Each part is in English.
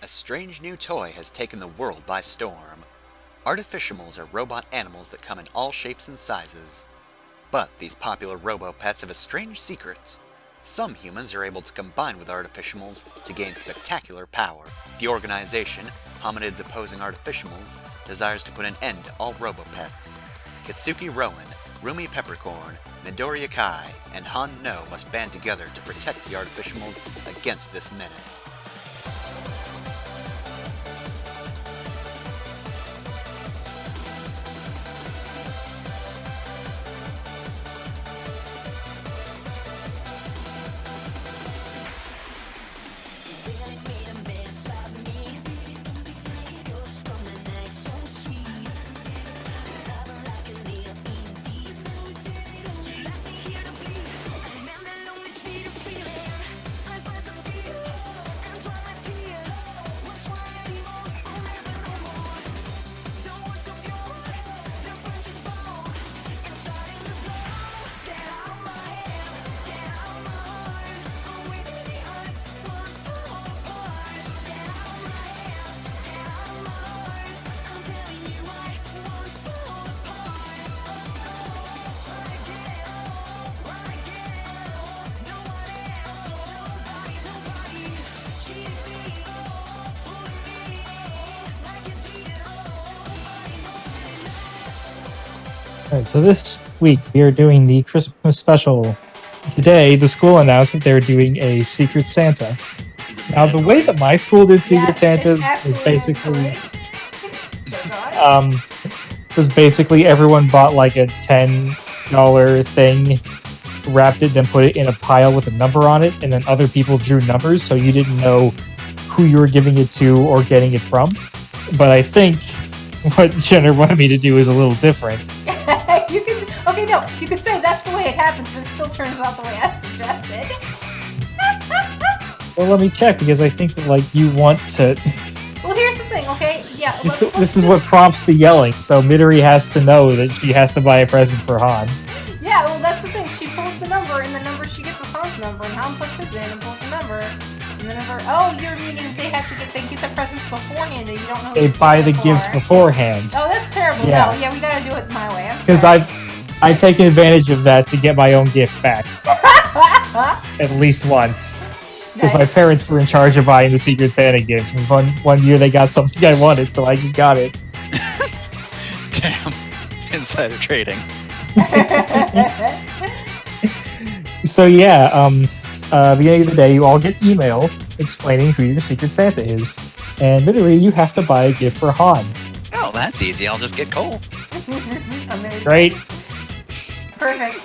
A strange new toy has taken the world by storm. Artificials are robot animals that come in all shapes and sizes. But these popular robo-pets have a strange secret. Some humans are able to combine with artificials to gain spectacular power. The organization, Hominids Opposing Artificials, desires to put an end to all robo-pets. Kitsuki Rowan, Rumi Peppercorn, Midoriya Kai, and Han No must band together to protect the artificials against this menace. Alright, so this week we are doing the Christmas special. Today, the school announced that they're doing a Secret Santa. Now, the way that my school did Secret Santa was basically everyone bought like a $10 thing, wrapped it, then put it in a pile with a number on it, and then other people drew numbers, so you didn't know who you were giving it to or getting it from. But I think what Jenner wanted me to do is a little different. You could say that's the way it happens, but it still turns out the way I suggested. Well, let me check, because I think that, like, you want to... Well, here's the thing, okay? Yeah, This is what prompts the yelling, so Midori has to know that she has to buy a present for Han. Yeah, well, that's the thing. She pulls the number, and the number she gets is Han's number, and Han puts his in and pulls the number. And the number... Oh, you're meaning they get the presents beforehand, and you don't know who They buy the gifts beforehand. Oh, that's terrible. Yeah. No, yeah, we gotta do it my way. Because I've taken advantage of that to get my own gift back. At least once. Because my parents were in charge of buying the Secret Santa gifts, and one year they got something I wanted, so I just got it. Damn. Insider trading. So yeah, beginning of the day, you all get emails explaining who your Secret Santa is. And literally, you have to buy a gift for Han. Oh, that's easy. I'll just get Cole. Amazing. Great. Perfect.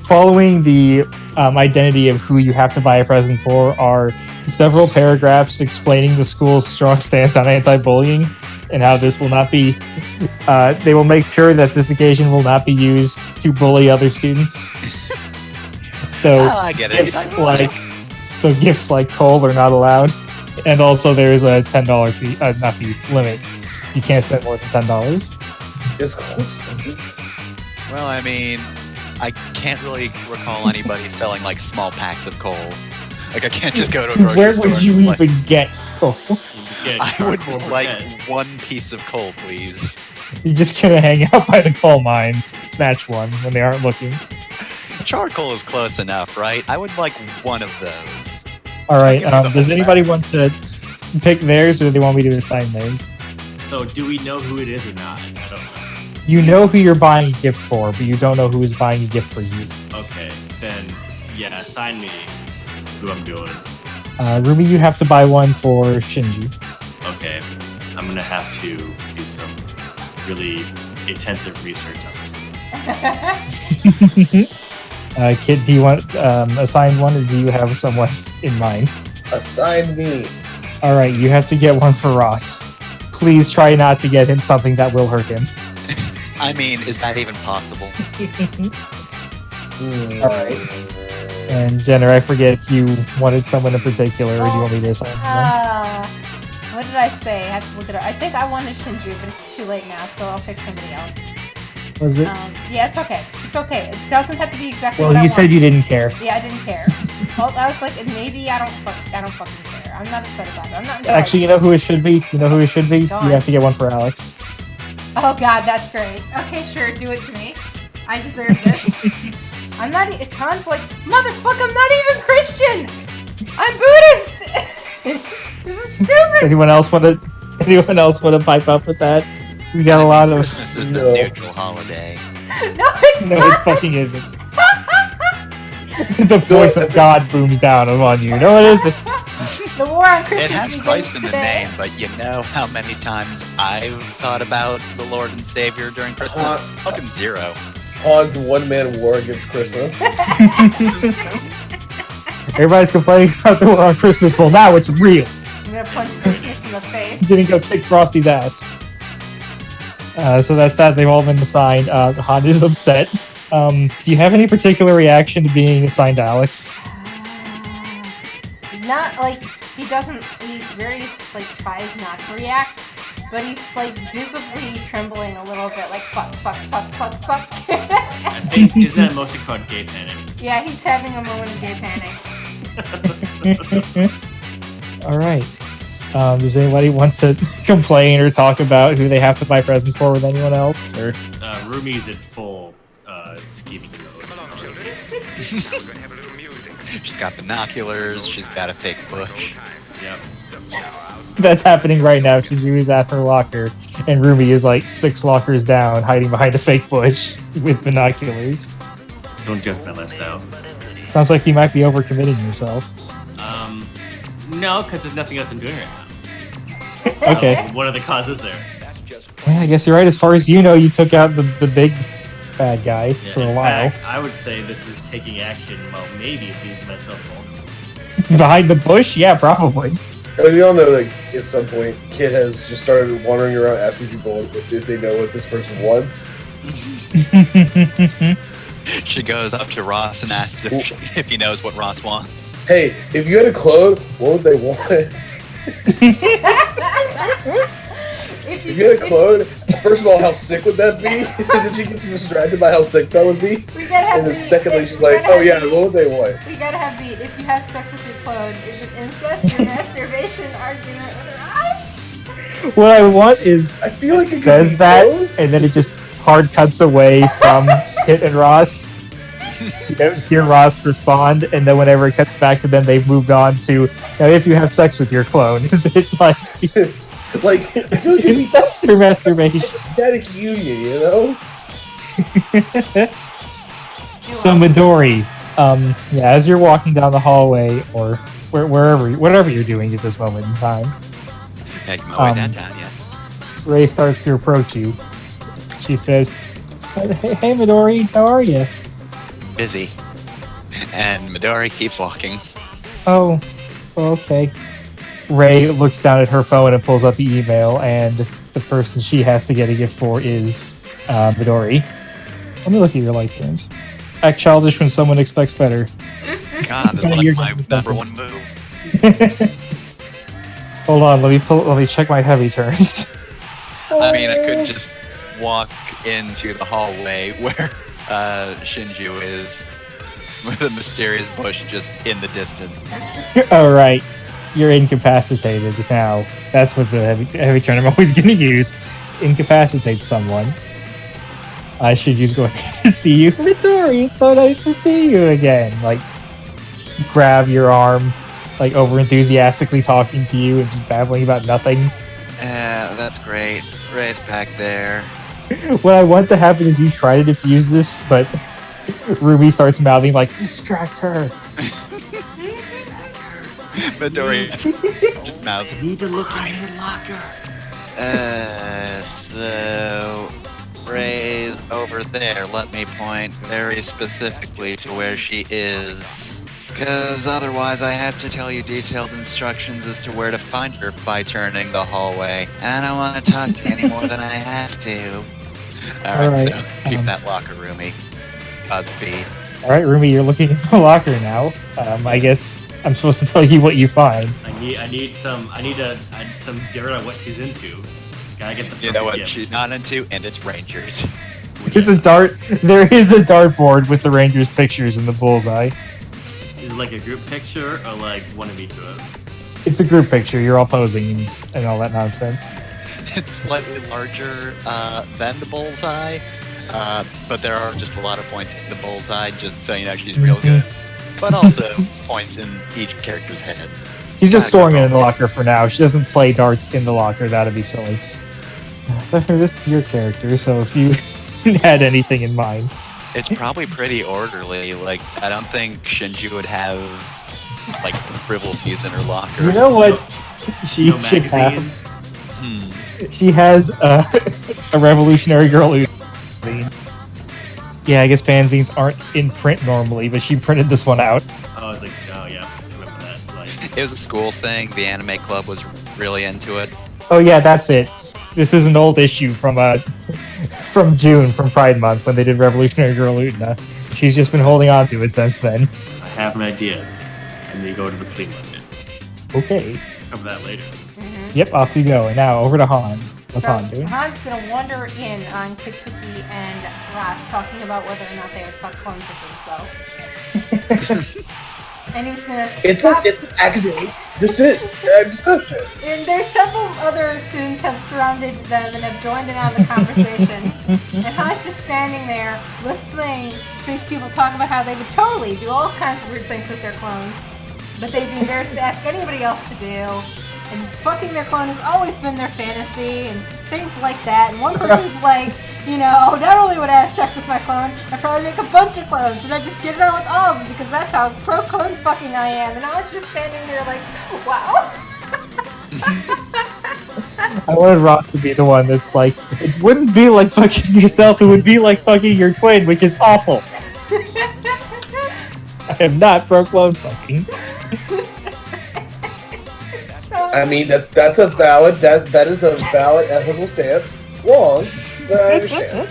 Following the identity of who you have to buy a present for are several paragraphs explaining the school's strong stance on anti-bullying and how this will not be... they will make sure that this occasion will not be used to bully other students. So I get it. Gifts like coal are not allowed. And also there is a $10 fee, limit. You can't spend more than $10. Is coal expensive? Well, I mean, I can't really recall anybody selling like small packs of coal. Like I can't just go to a grocery Where store. would you even get coal? I would like one piece of coal, please. You're just gonna hang out by the coal mines, snatch one when they aren't looking. Charcoal is close enough, right? I would like one of those. Alright, does anybody want to pick theirs, or do they want me to assign theirs? So, do we know who it is or not? I don't know. You know who you're buying a gift for, but you don't know who is buying a gift for you. Okay, then, yeah, assign me who I'm doing. Ruby, you have to buy one for Shinji. Okay, I'm gonna have to do some really intensive research on this one. Kid, do you want assign one, or do you have someone in mind? Assign me. Alright, you have to get one for Ross. Please try not to get him something that will hurt him. I mean, is that even possible? Alright. And Jenner, I forget if you wanted someone in particular, or do you want me to assign one? What did I say? I have to look it up. I think I wanted Shinju, but it's too late now, so I'll pick somebody else. Was it? Yeah, it's okay. It's okay. It doesn't have to be exactly Well, what I you want. said you didn't care. Yeah, I didn't care. Well, I was like, maybe I don't fucking care. I'm not upset about it. I'm not. Actually, you know who it should be? You know who it should be? Go You on. have to get one for Alex. Oh god, that's great. Okay, sure, do it to me. I deserve this. I'm not. Khan's like, motherfucker, I'm not even Christian. I'm Buddhist. This is stupid. Anyone else want to pipe up with that? We got a lot of. Christmas is the No. neutral holiday. No, it's No, not. it fucking isn't. The voice of God booms down upon you. No, it isn't. The war on Christmas It has begins Christ in the today. name, but you know how many times I've thought about the Lord and Savior during Christmas? Fucking zero. Han's one-man war against Christmas. Everybody's complaining about the war on Christmas. Well, now it's real. I'm gonna punch Christmas in the face. Didn't go kick Frosty's ass. So that's that. They've all been assigned. Han is upset. Do you have any particular reaction to being assigned Alex? Not like he doesn't. He's very like tries not to react, but he's like visibly trembling a little bit. Like fuck. I think isn't that mostly called gay panic? Yeah, he's having a moment of gay panic. All right. Does anybody want to complain or talk about who they have to buy presents for with anyone else? Or Rumi's at full scheming mode. She's got binoculars, she's got a fake bush. Yep. that's happening right now. Shinju is at her locker, and Rumi is like 6 lockers down, hiding behind a fake bush with binoculars. Don't judge my left out. Sounds like you might be overcommitting yourself. No, because there's nothing else I'm doing right now. Okay. What are the causes there? Yeah, I guess you're right. As far as you know, you took out the big bad guy Yeah, for a in while. fact, I would say this is taking action while maybe being myself vulnerable. Behind the bush? Yeah, probably. I mean, we all know that at some point, Kid has just started wandering around asking people if they know what this person wants. She goes up to Ross and asks if he knows what Ross wants. Hey, if you had a clone, what would they want? If you had a clone, first of all, how sick would that be? And then she gets distracted by how sick that would be. We gotta have And then the- secondly, we she's like, gotta oh have yeah, the- what would they want? We gotta have the if you have sex with your clone, is it incest or masturbation argument with us? What I want is I feel like it could says be that, both. and then it just hard cuts away from Kit and Ross. You don't hear Ross respond, and then whenever it cuts back to them, they've moved on to, now if you have sex with your clone, is it like Like, I feel like it'd be incest or masturbation? static union, you know? So Midori, yeah, as you're walking down the hallway, or whatever you're doing at this moment in time, Making my way downtown, yes. Ray starts to approach you. She says, hey Midori, how are you? Busy. And Midori keeps walking. Oh, okay. Ray looks down at her phone and pulls out the email, and the person she has to get a gift for is Midori. Let me look at your light terms. Act childish when someone expects better. God, that's You're like my done with number that. one move. Hold on, let me check my heavy turns. I mean, I could just walk into the hallway where Shinju is, with a mysterious bush just in the distance. All right, you're incapacitated now. That's what the heavy turn I'm always going to use. Incapacitate someone. I should use go ahead to see you, Midori. It's so nice to see you again. Like, grab your arm, like over enthusiastically talking to you and just babbling about nothing. That's great. Ray's back there. What I want to happen is you try to defuse this, but Ruby starts mouthing like, distract her. Midori just mouths. Need to look in your locker. So Ray's over there. Let me point very specifically to where she is. Because otherwise I have to tell you detailed instructions as to where to find her by turning the hallway. And I don't want to talk to you any more than I have to. Alright, so keep that locker roomy. Godspeed. All right, Rumi, you're looking in the locker now. I guess I'm supposed to tell you what you find. I need some dirt on what she's into. Gotta get the You know what gift. she's not into? And it's Rangers. There is a dartboard with the Rangers pictures in the bullseye. Is it like a group picture or like one of each of us? It's a group picture. You're all posing and all that nonsense. It's slightly larger than the bullseye, but there are just a lot of points in the bullseye, just so you know she's real good. But also points in each character's head. She's just storing it in the locker for now. She doesn't play darts in the locker. That'd be silly. But this is your character, so if you had anything in mind. It's probably pretty orderly. Like, I don't think Shinji would have, like, frivolities in her locker. You know what she No should have? magazines. She has a Revolutionary Girl fanzine. Yeah, I guess fanzines aren't in print normally, but she printed this one out. Oh, it's like, oh yeah, I remember that. Like, It was a school thing. The anime club was really into it. Oh yeah, that's it. This is an old issue from June, from Pride Month, when they did Revolutionary Girl Utena. She's just been holding on to it since then. I have an idea, and they go to the flea market. Okay. Cover that later. Yep, off you go. And now over to Han. What's So Han doing? Han's gonna wander in on Kitsuki and Ross talking about whether or not they would fuck clones of themselves. And he's gonna stop. It's academic. Just sit. Discussion. And there's several other students have surrounded them and have joined in on the conversation. And Han's just standing there listening to these people talk about how they would totally do all kinds of weird things with their clones, but they'd be embarrassed to ask anybody else to do. And fucking their clone has always been their fantasy and things like that. And one person's like, you know, not only would I have sex with my clone, I'd probably make a bunch of clones and I'd just get it on with all of them because that's how pro-clone fucking I am. And I was just standing there like, wow. I wanted Ross to be the one that's like, it wouldn't be like fucking yourself, it would be like fucking your twin, which is awful. I am not pro-clone fucking. I mean, that's a valid that is a valid ethical stance. Wrong, but I understand.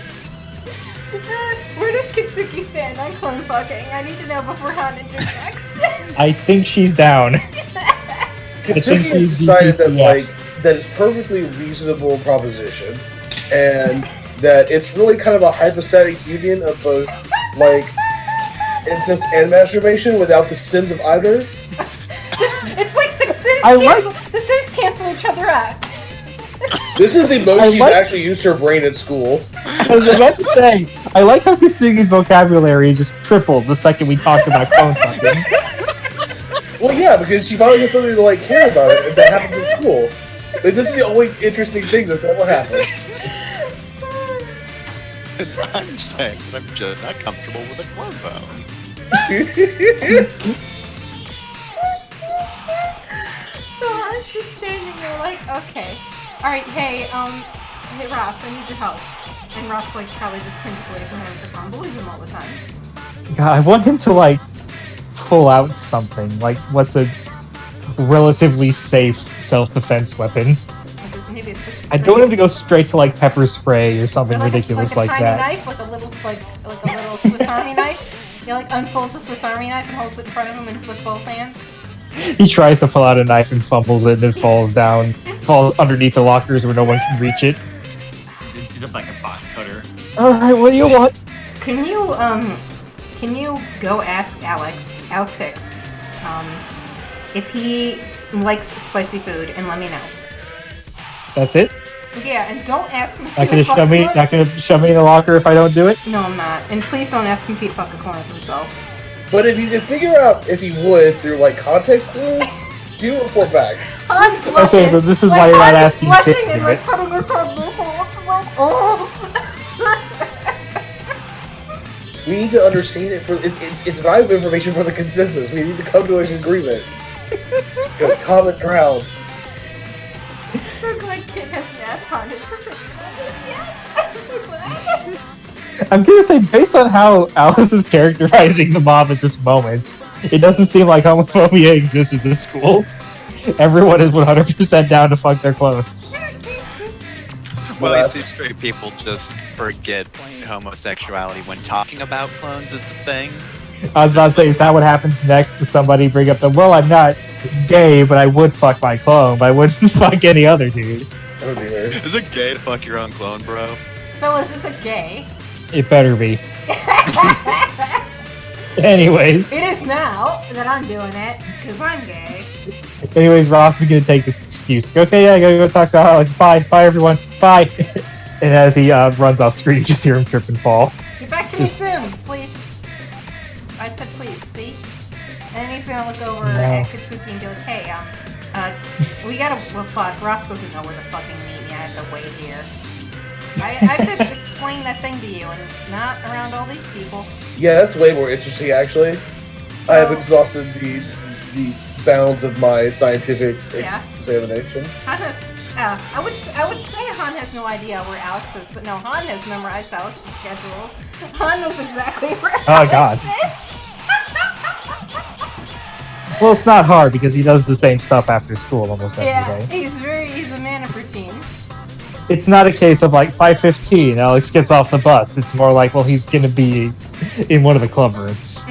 Where does Kitsuki stand on clone fucking? I need to know before Han interjects. I think she's down. Kitsuki has decided that that it's perfectly reasonable proposition, and that it's really kind of a hypostatic union of both like incest and masturbation without the sins of either. It's like the sins cancel each other out. This is the most she's actually used her brain at school. I was about to say, I like how Kitsugi's vocabulary is just tripled the second we talked about clone fucking. Well, yeah, because she finally has something to like care about it if that happens at school. Like, this is the only interesting thing that's ever happened. I'm saying that I'm just not comfortable with a clone bone. So I was just standing there like, okay. Alright, hey Ross, I need your help. And Ross like probably just cringes away from him because Han bullies him all the time. God, I want him to like pull out something. Like, what's a relatively safe self-defense weapon? Maybe a switch. I don't want him to go straight to like pepper spray or something ridiculous like a tiny that. knife, like a little Swiss Army knife. He like unfolds a Swiss Army knife and holds it in front of him with both hands. He tries to pull out a knife and fumbles it and it falls down, falls underneath the lockers where no one can reach it. It's just like a box cutter. Alright, what do you want? Can you go ask Alex Hicks, if he likes spicy food and let me know. That's it? Yeah, and don't ask him if Not gonna shove me in the locker if I don't do it? No, I'm not. And please don't ask him if he'd fuck a clone of himself. But if you can figure out if he would through like context clues, do report back. Han blushes. Okay, so this is why you're not asking blushing Kit to and do like it. putting his head in his hands like, oh. We need to understand it for it's valuable information for the consensus. We need to come to an agreement. A common ground. So glad Kit hasn't asked Han his opinion on this yet. I'm so glad. I'm gonna say, based on how Alice is characterizing the mob at this moment, it doesn't seem like homophobia exists at this school. Everyone is 100% down to fuck their clones. Well, you see, straight people just forget homosexuality when talking about clones is the thing. I was about to say, is that what happens next to somebody bring up the, well, I'm not gay, but I would fuck my clone, but I wouldn't fuck any other dude. Oh dear. Is it gay to fuck your own clone, bro? Fellas, is it gay? It better be. Anyways. It is now that I'm doing it, because I'm gay. Anyways, Ross is gonna take this excuse. Okay, yeah, I gotta go talk to Alex. Bye, everyone. Bye. And as he runs off screen, you just hear him trip and fall. Get back to me soon, please. I said please, see? And then he's gonna look over at Kitsuki and be like, hey, we gotta, well, fuck, Ross doesn't know where to fucking meet me. I have to wait here. I have to explain that thing to you, and not around all these people. Yeah, that's way more interesting, actually. So, I have exhausted the bounds of my scientific examination. Han has, I would say Han has no idea where Alex is, but no, Han has memorized Alex's schedule. Han knows exactly where Alex is. Well, it's not hard because he does the same stuff after school almost every day. He's a man of routine. It's not a case of like 5:15, Alex gets off the bus. It's more like, well, he's gonna be in one of the club rooms.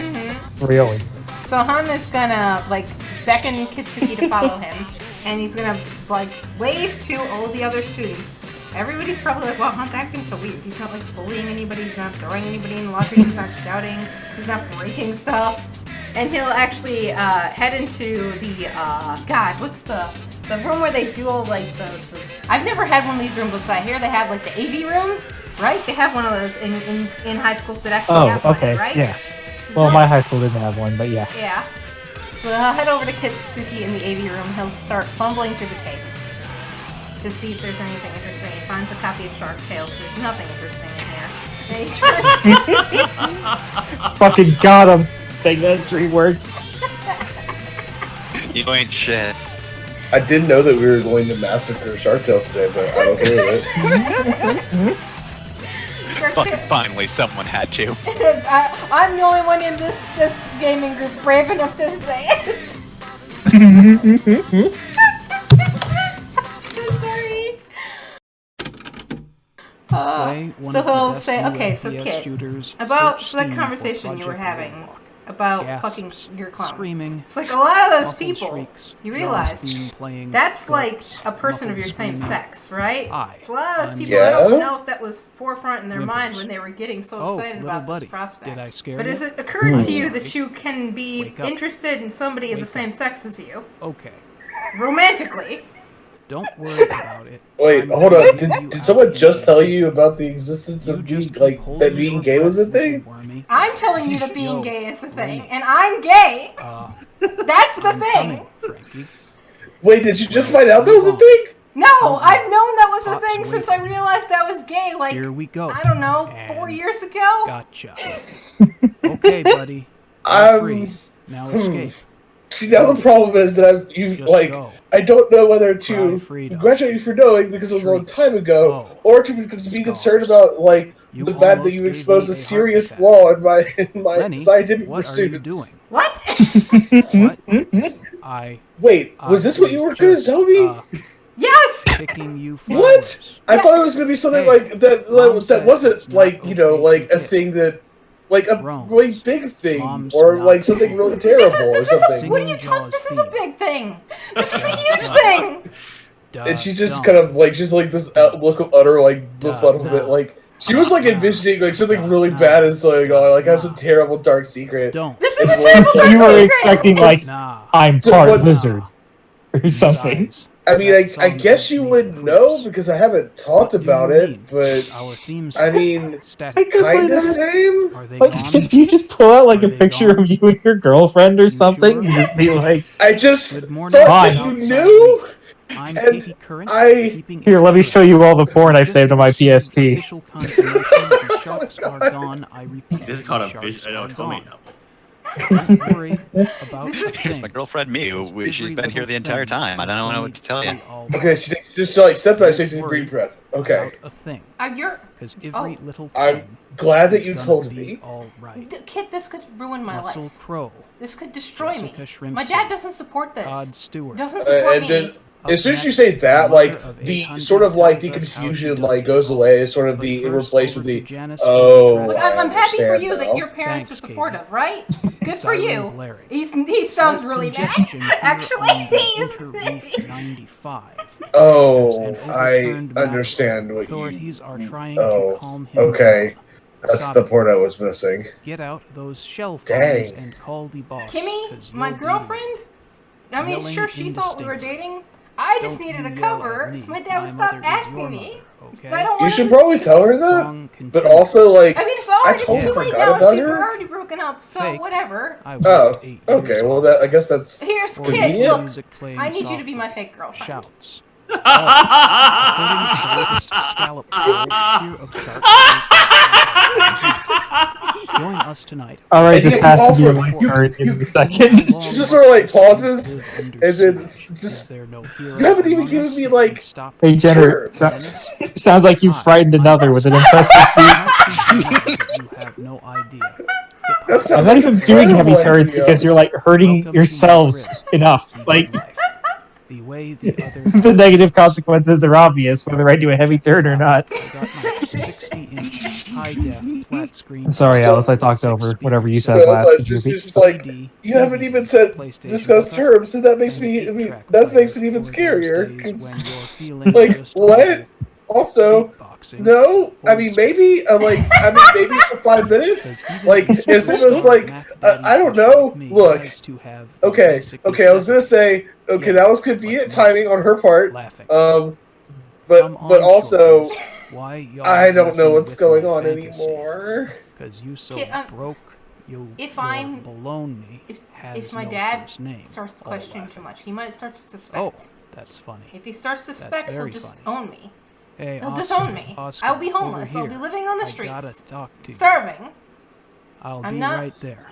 Where he always is. So Han is gonna like beckon Kitsuki to follow him, and he's gonna like wave to all the other students. Everybody's probably like, wow, Han's acting so weird. He's not like bullying anybody, he's not throwing anybody in the lockers, he's not shouting, he's not breaking stuff. And he'll actually head into the God, what's the room where they do all like the I've never had one of these rooms, but I hear they have like the AV room, right? They have one of those in high schools that actually have one, right? Yeah. Well, my high school didn't have one, but yeah. Yeah. So he'll head over to Kitsuki in the AV room. He'll start fumbling through the tapes to see if there's anything interesting. He finds a copy of Shark Tales. There's nothing interesting in here. And he turns. Fucking got him. Think that stream works. You ain't shit. I didn't know that we were going to massacre Shark Tales today, but I'm okay with it. Fucking finally, someone had to. I'm the only one in this gaming group brave enough to say it. So sorry. So he'll say, okay, so Kit, about that conversation you were having about fucking your clone. It's like a lot of those people, you realize, that's like a person of your same sex, right? So a lot of those people, I don't know if that was forefront in their mind when they were getting so excited about this prospect. But has it occurred to you that you can be interested in somebody of the same sex as you? Okay. Romantically. Don't worry about it. Wait, hold on. Did someone just tell you about the existence of being, like, that being gay was a thing? I'm telling you that being gay is a thing, and I'm gay. That's the thing. Wait, did you just find out that was a thing? No, I've known that was a thing since I realized I was gay, like, Here we go. I don't know, 4 years ago? Gotcha. Okay, buddy. You're free. Now escape. See, now the problem is that I don't know whether to congratulate you for knowing because it was a long time ago, or to be concerned about, like, the fact that you exposed a serious flaw in my Lenny, scientific what pursuits. are you doing? What? What? Wait, was this what you were going to tell me? Yes! Picking you flowers. What? I thought it was going to be something like that. That wasn't like, you know, like a thing that, like a really big thing, or like something really terrible, or something. What are you talking? This is a big thing. This is a huge thing. And she's just kind of like, she's like this look of utter like befuddlement, like. She was like envisioning like something really bad is going on, like I have some terrible dark secret. This is a terrible dark secret. You were expecting like I'm part lizard or something. I mean, I guess you would know because I haven't talked about it, but I mean, kind of same. Like, can you just pull out like a picture of you and your girlfriend or something and just be like, I just thought that you knew. And here, let me show you all the porn I've saved on my PSP. This is called a vision. I don't tell me now. Don't worry about It's my girlfriend Mew. She's been here the entire time. I don't know what to tell you. Okay, she just like step by step, deep breath. Okay. I'm glad that you told me. Kid, this could ruin my life. This could destroy me. My dad doesn't support this. Doesn't support me. As soon as you say that, like the sort of like the confusion like goes away, sort of the replaced with the Look, I'm happy for you that your parents are supportive, right? Good for you. He sounds really mad. Actually, I understand what authorities are trying to calm him. Okay. That's the part I was missing. Get out those shell phones and call the boss. Kimmy, my girlfriend, I mean, yelling sure, she thought we were indistinctly. dating. I just Don't needed a you yell cover, at me. so my dad would My stop mother is asking your me. mother, So okay? I don't You want should to. probably tell her that. Song But continues. also, like, I mean, it's I already totally too late forgot now. about See, we're her. already broken up, so Fake. whatever. I worked Oh, 8 okay. years Well, on that I guess that's Here's Kit. convenient. Look, music playing I need you to be my softly. fake girlfriend. Shouts. According to the latest scallop report, fear of sharks is Join us tonight. All right, And this you has to be offer- a light you- card in you- a second. How long She just must sort of, like, this pauses, live under and then siege? just- Is there no hero you haven't even among given us me, who like, can stop Hey, Jenner, Turns. sounds like you frightened another with an impressive feat. You have no idea. That sounds I'm not like even a doing heavy terrible turns idea. because you're like hurting Welcome to yourselves my enough. The Like good life. The way the other the negative consequences are obvious whether I do a heavy turn or not. I got my 60-inch high-def flat screen. I'm sorry, So- Alice. I talked over whatever you said So last. it's Could you just, repeat? just like you haven't even said discuss terms, and that makes me. I mean, that makes it even scarier. 'Cause, like, what? Also, no. I mean, maybe. Maybe for 5 minutes. Like, is it just like I don't know. Look. Okay. I was gonna say. Okay, that was convenient timing on her part. But also, I don't know what's going on anymore. Because you so Kid, broke, you if your I'm- baloney has If my no dad first name. starts to All question laughing. too much, he might start to Oh, suspect. that's funny. If he starts to suspect, he'll very just funny. own me. Hey, He'll Oscar, disown me. Oscar, I'll be over homeless. I'll be here. living on the I gotta streets, talk to you. starving. I'll I'm be not- right there.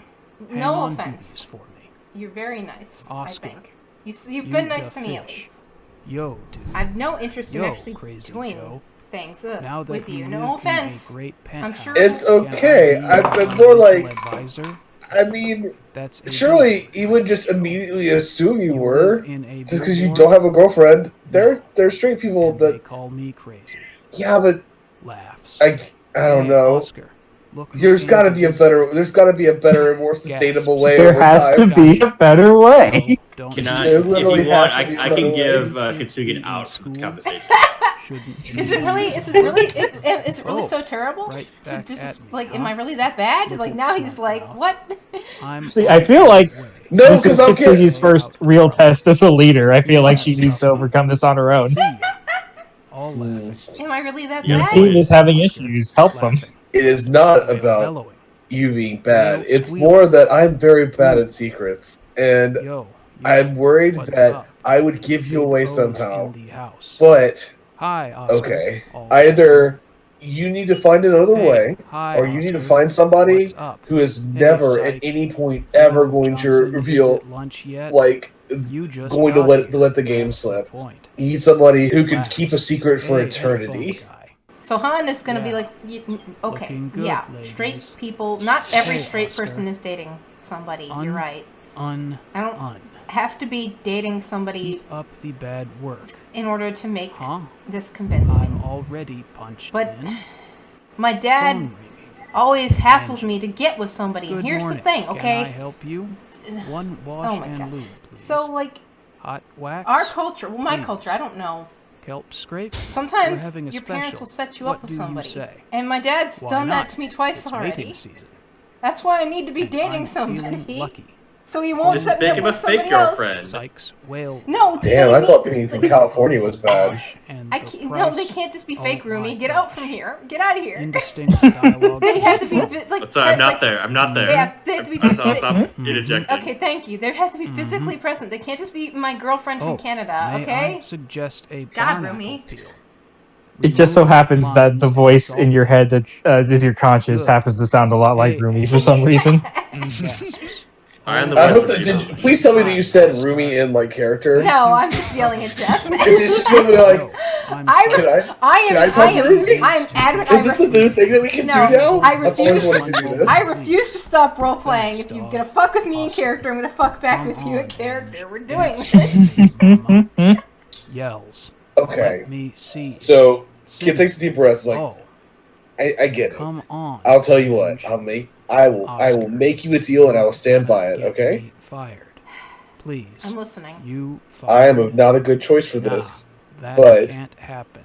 Hang No on to offense. these for me. You're very nice. Oscar, I think you've you been nice the to me at fish. least. Yo, dude. I've no interest in Yo, actually Crazy doing Joe. things Now that with you. live No in offense. a great I'm sure penthouse, It's can okay. I be I've your been more like. financial advisor? I mean, That's a surely deal, you would Crazy just Joe. immediately assume you You were, live in a just because you billboard? don't have a girlfriend. No. They're straight people And they that. call me crazy. Yeah, but Laughs. I don't Hey, know. Oscar, look who There's came got to to be a visit. better. There's got to be a better and more sustainable way There over has to time. be a better way. No, don't Can you I, There if literally you want, has to be I another can way. give Kids Kitsugi in out of school the conversation. shouldn't Is it really? use Is it really? Is it really Oh, so terrible? right To back just at me, like, huh? am I really that bad? Look Like at now he's smart like, mouth. what? I'm See, on I feel my like way. No, This is because I'll get. Kitsugi's first real test as a leader. I feel like she needs to overcome this on her own. See ya. All laughing. Am I really that Yeah, The bad? point. team is having Oscar, issues. Help them. laughing. It is not Whale about bellowing. you being bad. Whale It's squealing. more that I'm very bad at secrets, and Yo, I'm worried what's that up? I would give you Big away O's somehow. in the house. But Hi, Oscar. okay, All either you need to find another Hey, way, hi, or you need to Oscar. find somebody What's up? who is Hey, never at psych. any point ever going to Johnson, reveal is it lunch yet? like You just going to got let here. the game That's the slip. point. You need somebody who can Laughs. keep a secret for Hey, eternity. headphone guy. So Han is gonna be Yeah. like, okay, Looking good, yeah, ladies. straight people. Not every Hey, straight Oscar. person is dating somebody. You're right. I don't Un. have to be dating somebody Keep up the bad work. in order to make Huh? this convincing. I'm already punched But in. my dad Phone ringing. always hassles me to get with somebody. Good And here's morning. the thing, Can I okay? help you? One wash Oh my and God. lube, please. So like Hot wax. our culture, well, my Please. culture, I don't know. Kelp scrape. We're Sometimes having a your parents special. will set you What up with do you somebody. say? And my dad's Why done not? that to me twice It's already. mating season. That's why I need to be And dating I'm somebody. feeling lucky. So he won't Just set me make up him a with fake somebody else. girlfriend. Sykes, whale. No, Damn, they I thought need- being from California was bad. wash and I the can't, price. no, they can't just be Oh fake, my Rumi. Get out gosh. from here. Get out of here. Indistinct dialogue. They have to be like. What's up? I'm not like, there. I'm not there. Yeah, they have to be. Stop interjecting. Okay, thank you. They have to be physically present. They can't just be my girlfriend from Oh, Canada. may Okay. I suggest a God, barnacle Rumi. peel? It just so Remove happens that the lines voice and in your head that is your conscious Good. happens to sound a lot like Hey, Rumi for some reason. gasps. I am the I voice hope of that. reason. Please tell me that you said Rumi in like character. No, I'm just yelling at Jeff. It's just gonna be like, No, I'm I can sorry. I? Can I talk to Rumi? I am adamant. Is this the new thing that we can No, do now? I I've always refuse. wanted to do this. I refuse to stop role playing. Thanks, If you're dog. gonna fuck with me in character, I'm gonna fuck back Come with you in on, character. man. We're doing Dance. this. Mama yells. Okay, Let me see. so See. kid takes a deep breath. Like, Oh, I get it. come on. I'll tell you what. Range. I will Oscar. make you a deal, and I will stand by it. Get Okay. me fired. Please. I'm listening. You I am fired. not a good choice for Nah, this. that but can't happen.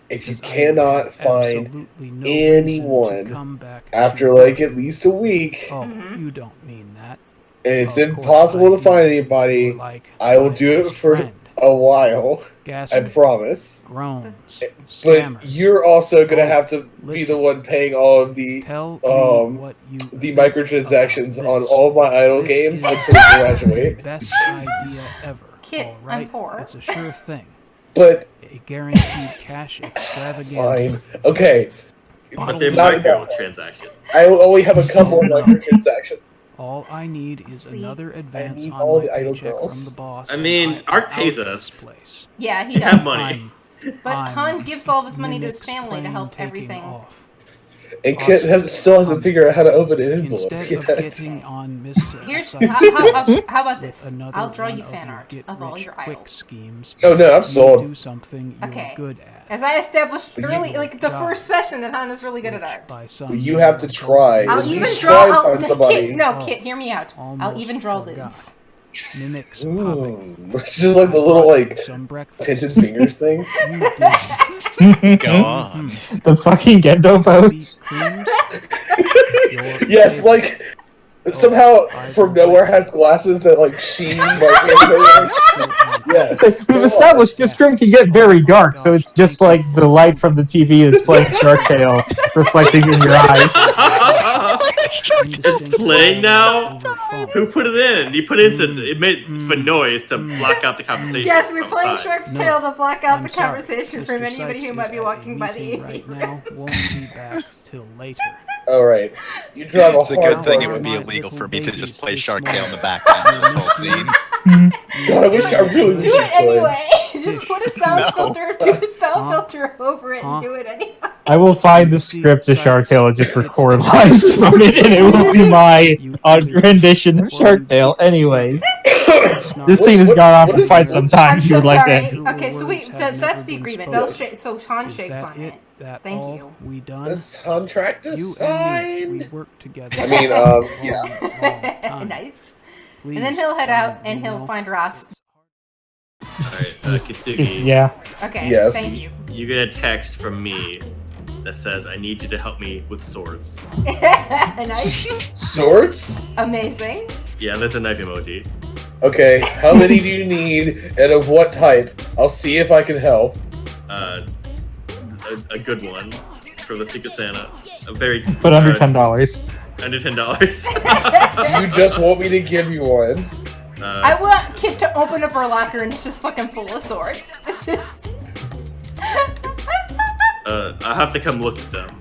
If you 'Cause I cannot have find absolutely no reason to anyone come back after to like work. at least a week, Oh, Mhm. you don't mean that. and it's Of course, impossible to I find mean, anybody, more like I will my do it best for friend. a while. I Gassing, promise. groans, But stammers. you're also gonna Oh, have to be the listen. one paying all of the Tell me what you the think microtransactions about on this. all of my idle This games is until we graduate. the best idea ever. Kit, all I'm right? poor. It's a sure thing. But A guaranteed cash extravaganza. fine, okay. But there Not might be now. transactions. I only have a couple of No. microtransactions. All I need is See? another advance need on all my the idle paycheck girls. from the boss. I and mean, I am Art out pays of us. this place. Yeah, he We have does. money. But I'm Han gives all of his money to his mimics family to help plane everything. taking off. And Kit still hasn't figured out how to open an envelope Instead yet. of getting on Miss Here's Psyche how about with this? another I'll draw one you fan your art of all your get-rich-quick idols. schemes, Oh no, I'm you sold. do something you're Okay. good at. As I established But you- early, like the Job. first session, that Han is really good at which art. by some But you have to miracle try. I'll At even least draw. try and find somebody. Kit, no, Oh, Kit, hear me out. I'll almost even draw forgot. lewds. Mimics Ooh, popping. it's just like the I little brought you like some breakfast. tinted fingers thing. You did. Go on. The fucking Gendo pose. Wheat creams. Your Yes, favorite. like somehow I from don't nowhere like has glasses that like sheen like animated. Yes. We've established this room can get very dark, so it's just like the light from the TV that's playing Shark Tale reflecting in your eyes. It's playing now? Who put it in? You put it in. It made for noise to block out the conversation. Yes, we're playing outside. Shark Tale to block out I'm the sorry. conversation from Mr. anybody who Sykes might is be at a walking by the meeting AV right room. now. Won't be back till later. All right. You drive a It's a good hard thing it bargain. would be My illegal little for me to babies just play this Shark Tale in the morning. background of this whole scene. God, I wish I really wish Do you it could. anyway. Just put a sound No. filter, do a sound Huh? filter over it, Huh? and do it anyway. I will find the script to Shark Tale and just record lines from it, and it will be my rendition of Shark Tale anyways. This scene has gone on for quite some time I'm if you so would like sorry. to. Okay, so wait, so that's the agreement. They'll so Han Is shakes that on it. That Thank all you. We done. This contract is You and me, we signed. work together. I mean, long, yeah. long time. Nice. Please, And then he'll head out you and he'll know, find Ross. Alright, Kitsugi. Yeah. Okay, Yes. thank you. You get a text from me that says, I need you to help me with swords. Nice. Swords? Amazing. Yeah, there's a knife emoji. Okay, how many do you need and of what type? I'll see if I can help. A good one for the Secret Santa. A very But under $10. Under $10. Do you just want me to give you one? I want Kit to open up her locker and it's just fucking full of swords. It's just. I'll have to come look at them.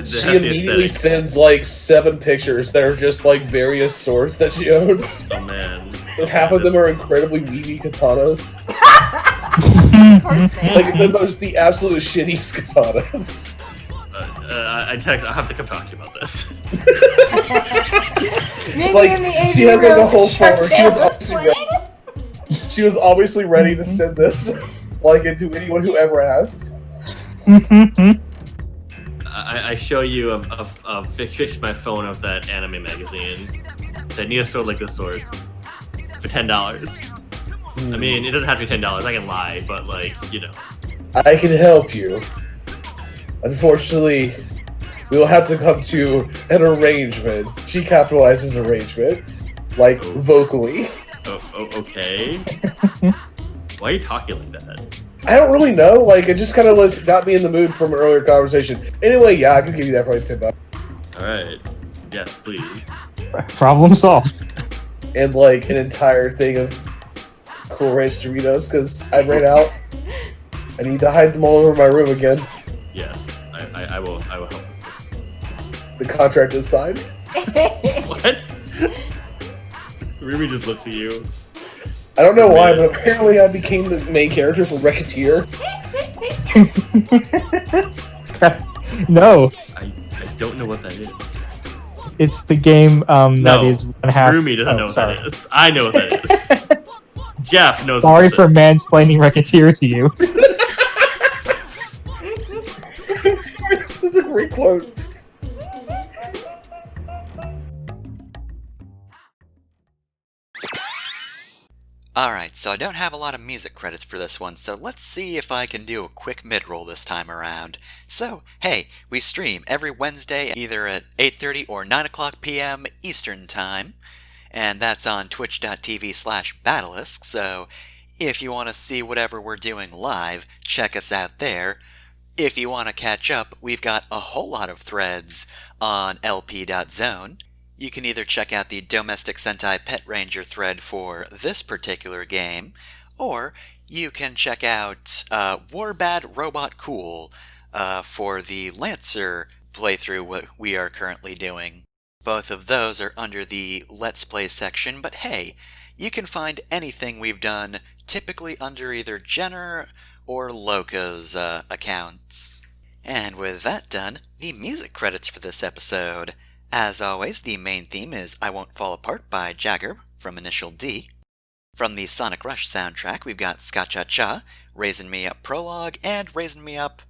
She immediately sends like 7 pictures that are just like various swords that she owns. Oh man. Half of them are incredibly weavy katanas. Of course they Like are. the absolute shittiest katanas. I have to come talk to you about this. Maybe Like, in the AV she has, like, a room, whole Shark folder. She Tale was is obviously playing. She was obviously ready to send this, like, into anyone who ever asked. I show you a picture to my phone of that anime magazine. So I need a sword like this sword for $10. I mean, it doesn't have to be $10. I can lie, but like, you know. I can help you. Unfortunately, we will have to come to an arrangement. She capitalizes arrangement, like vocally. Okay. Why are you talking like that? I don't really know. Like, it just kind of got me in the mood from an earlier conversation. Anyway, yeah, I could give you that for like $10. All right. Yes, please. Problem solved. And like an entire thing of Cool Ranch Doritos because I ran out. I need to hide them all over my room again. Yes, I will help with this. The contract is signed. What? Ruby just looks at you. I don't know why, but apparently I became the main character for Racketeer. No, I don't know what that is. it's the game that No, is 1/2. Rumi doesn't know what sorry. that is. I know what that is. Jeff knows Sorry what for mansplaining Racketeer to you. This is a great quote. Alright, so I don't have a lot of music credits for this one, so let's see if I can do a quick mid-roll this time around. So, hey, we stream every Wednesday either at 8:30 or 9 o'clock p.m. Eastern Time, and that's on twitch.tv/Batalisk, so if you want to see whatever we're doing live, check us out there. If you want to catch up, we've got a whole lot of threads on lp.zone. You can either check out the Domestic Sentai PetRanger thread for this particular game, or you can check out Warbad Robot Cool for the Lancer playthrough we are currently doing. Both of those are under the Let's Play section, but hey, you can find anything we've done typically under either Jenner or Loca's accounts. And with that done, the music credits for this episode. As always, the main theme is I Won't Fall Apart by Jagger from Initial D. From the Sonic Rush soundtrack, we've got Ska-Cha-Cha, Raisin Me Up Prologue, and Raisin Me Up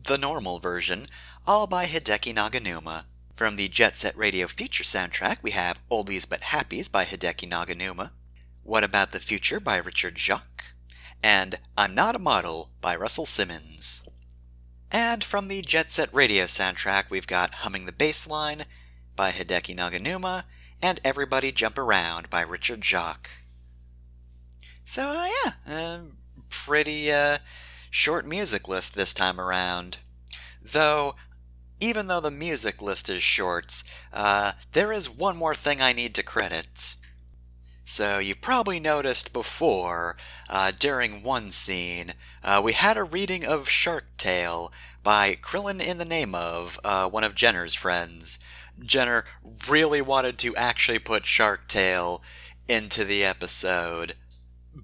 the normal version, all by Hideki Naganuma. From the Jet Set Radio Future soundtrack, we have Oldies But Happies by Hideki Naganuma, What About the Future by Richard Jacques, and I'm Not a Model by Russell Simmons. And from the Jet Set Radio soundtrack, we've got Humming the Bassline by Hideki Naganuma, and Everybody Jump Around by Richard Jacques. So, pretty short music list this time around. Though, even though the music list is short, there is one more thing I need to credit. So you probably noticed before, during one scene, we had a reading of Shark Tale by Krillin in the Name of, one of Jenner's friends. Jenner really wanted to actually put Shark Tale into the episode,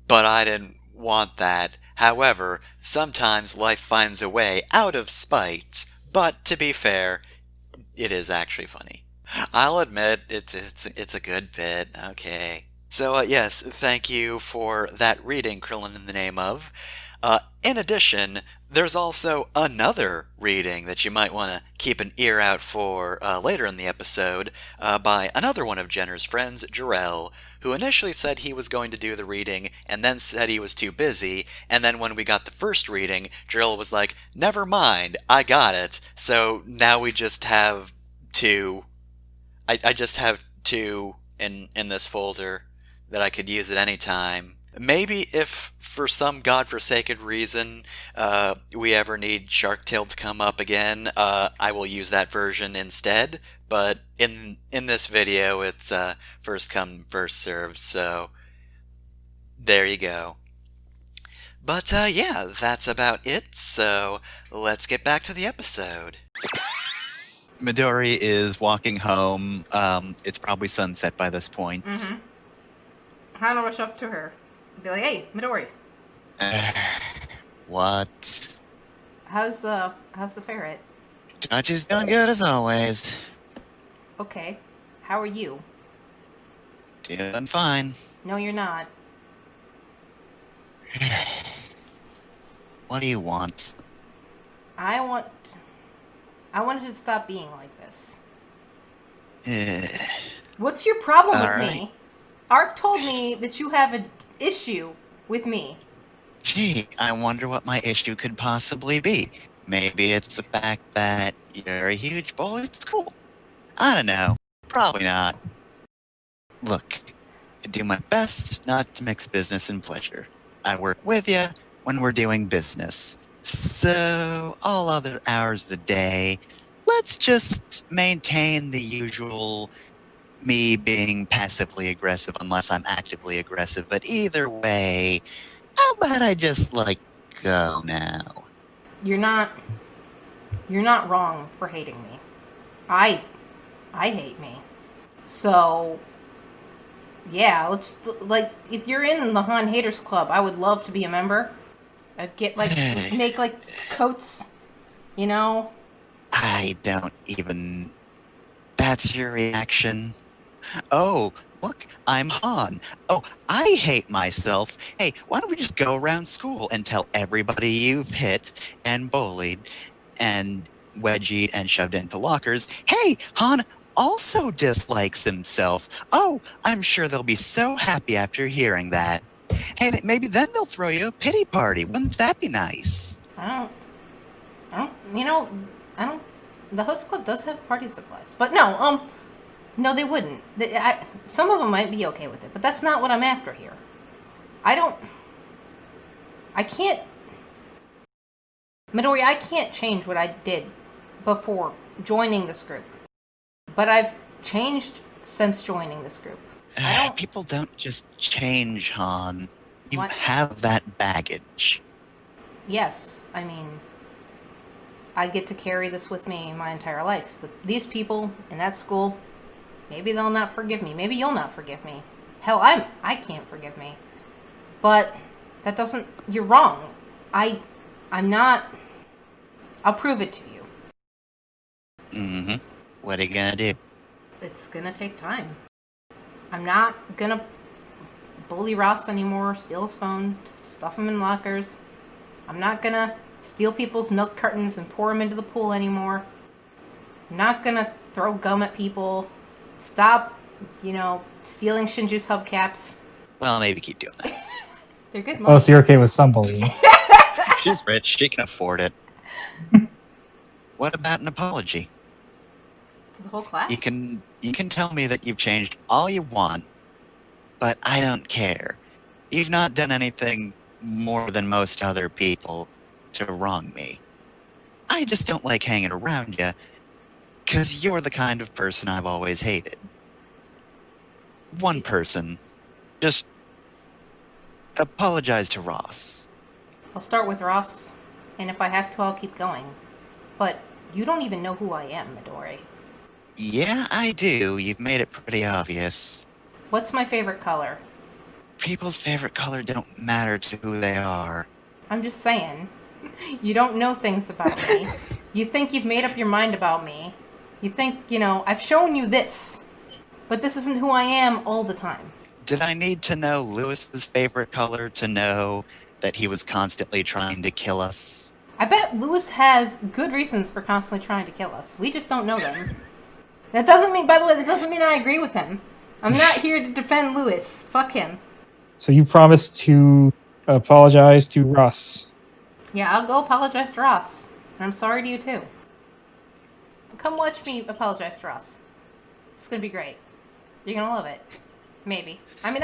but I didn't want that. However, sometimes life finds a way out of spite, but to be fair, it is actually funny. I'll admit, it's a good bit, okay. So, yes, thank you for that reading, Krillin in the Name of. In addition, there's also another reading that you might want to keep an ear out for later in the episode by another one of Jenner's friends, Jarrell, who initially said he was going to do the reading and then said he was too busy, and then when we got the first reading, Jarrell was like, never mind, I got it, so now we just have two. I just have two in this folder that I could use at any time. Maybe if, for some godforsaken reason, we ever need Shark Tale to come up again, I will use that version instead, but in this video, it's first come, first served, so there you go. But yeah, that's about it, so let's get back to the episode. Midori is walking home. It's probably sunset by this point. Mm-hmm. Hana rush up to her. Be like, hey, Midori. What? How's the ferret? Touch is doing good as always. Okay. How are you? Doing fine. No, you're not. What do you want? I wanted to stop being like this. What's your problem with me? Ark told me that you have an issue with me. Gee, I wonder what my issue could possibly be. Maybe it's the fact that you're a huge bully at school. I don't know. Probably not. Look, I do my best not to mix business and pleasure. I work with you when we're doing business. So, all other hours of the day, let's just maintain the usual me being passively aggressive unless I'm actively aggressive. But either way, how about I just, go now? You're not wrong for hating me. I hate me. So, yeah, let's, if you're in the Han Haters Club, I would love to be a member. I'd get, make, coats, you know? I don't even... That's your reaction? Oh, look, I'm Han. Oh, I hate myself. Hey, why don't we just go around school and tell everybody you've hit and bullied and wedgied and shoved into lockers, hey, Han also dislikes himself. Oh, I'm sure they'll be so happy after hearing that. Hey, maybe then they'll throw you a pity party. Wouldn't that be nice? I don't, I don't, the host club does have party supplies. But no, no, they wouldn't. Some of them might be okay with it, but that's not what I'm after here. I can't, Midori, I can't change what I did before joining this group. But I've changed since joining this group. People don't just change, Han. You What? have that baggage. Yes, I mean, I get to carry this with me my entire life. These people in that school, maybe they'll not forgive me. Maybe you'll not forgive me. Hell, I can't forgive me. But that doesn't. You're wrong. I'm not. I'll prove it to you. Mm-hmm. What are you gonna do? It's gonna take time. I'm not gonna bully Ross anymore, steal his phone, stuff him in lockers. I'm not gonna steal people's milk cartons and pour them into the pool anymore. I'm not gonna throw gum at people. Stop, stealing Shinju's hubcaps. Well, maybe keep doing that. They're good Oh, money. so you're okay with some bullying. She's rich. She can afford it. What about an apology? To the whole class? You can tell me that you've changed all you want, but I don't care. You've not done anything more than most other people to wrong me. I just don't like hanging around you, 'cause you're the kind of person I've always hated. One person. Just apologize to Ross. I'll start with Ross, and if I have to, I'll keep going. But you don't even know who I am, Midori. Yeah, I do. You've made it pretty obvious. What's my favorite color? People's favorite color don't matter to who they are. I'm just saying. You don't know things about me. You think you've made up your mind about me. You think, I've shown you this. But this isn't who I am all the time. Did I need to know Lewis's favorite color to know that he was constantly trying to kill us? I bet Lewis has good reasons for constantly trying to kill us. We just don't know them. That doesn't mean I agree with him. I'm not here to defend Lewis. Fuck him. So you promised to apologize to Russ. Yeah, I'll go apologize to Ross. And I'm sorry to you too. Come watch me apologize to Ross. It's gonna be great. You're gonna love it. Maybe. I mean,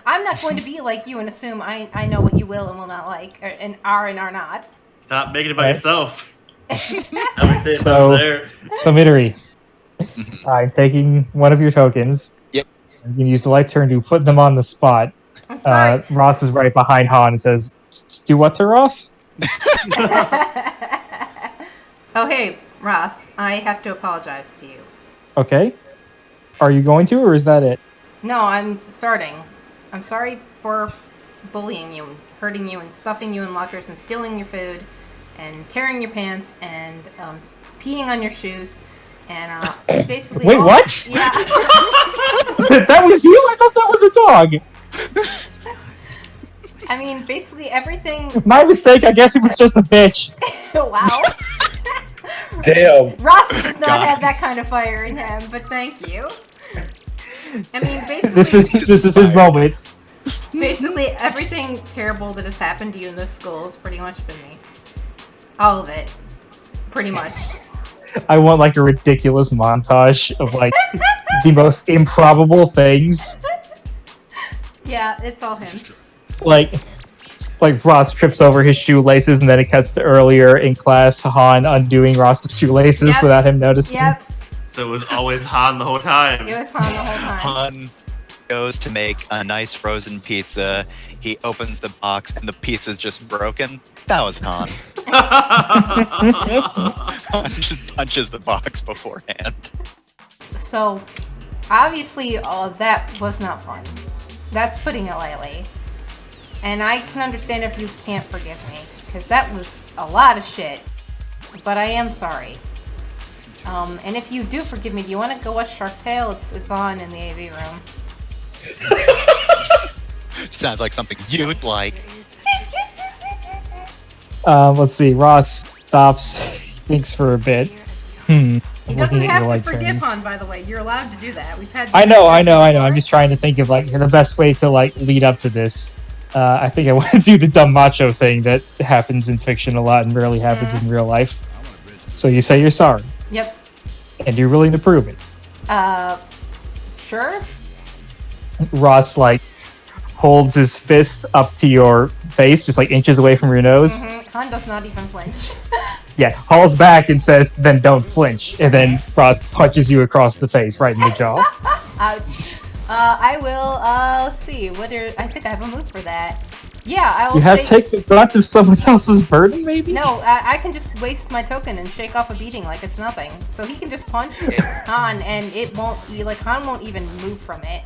I'm not going to be like you and assume I know what you will and will not like, and are not. Stop making it about Right. yourself. I would say if I So- was there. So Midori, I'm taking one of your tokens. Yep. You can use the light turn to put them on the spot. I'm sorry. Ross is right behind Han and says, "Do what to Ross?" Oh, hey, Ross, I have to apologize to you. Okay. Are you going to, or is that it? No, I'm starting. I'm sorry for bullying you and hurting you and stuffing you in lockers and stealing your food and tearing your pants and peeing on your shoes and basically... Wait, what? Yeah. That was you? I thought that was a dog. I mean, basically everything... My mistake. I guess it was just a bitch. Wow. Damn. Ross does not God. have that kind of fire in him, but thank you. I mean, basically... This is his moment. Basically, everything terrible that has happened to you in this school has pretty much been me. All of it. Pretty much. I want like a ridiculous montage of like the most improbable things. Yeah, it's all him. Like Ross trips over his shoelaces, and then it cuts to earlier in class, Han undoing Ross's shoelaces Yep. without him noticing. Yep, So it was always Han the whole time. it was Han the whole time. Han goes to make a nice frozen pizza. He opens the box and the pizza's just broken. That was Han. Han just punches the box beforehand. So, obviously, that was not fun. That's putting it lightly. And I can understand if you can't forgive me, because that was a lot of shit. But I am sorry. And if you do forgive me, do you want to go watch Shark Tale? It's on in the AV room. Sounds like something you'd like. Let's see. Ross stops, thinks for a bit. He I'm doesn't looking at have your to light forgive turns. Han, by the way. You're allowed to do that. We've had. I know. discussions I'm before. just trying to think of like the best way to like lead up to this. I think I want to do the dumb macho thing that happens in fiction a lot and rarely happens in real life. So you say you're sorry. Yep. And you're willing to prove it. Sure. Ross, like, holds his fist up to your face, just like inches away from your nose. Mm-hmm. Han does not even flinch. Yeah, hauls back and says, then don't flinch. And then Ross punches you across the face, right in the jaw. Ouch. I will, let's see, I think I have a move for that. Yeah, I will You have to take the brunt of someone else's burden, maybe? No, I can just waste my token and shake off a beating like it's nothing. So he can just punch Han, and it won't, Han won't even move from it.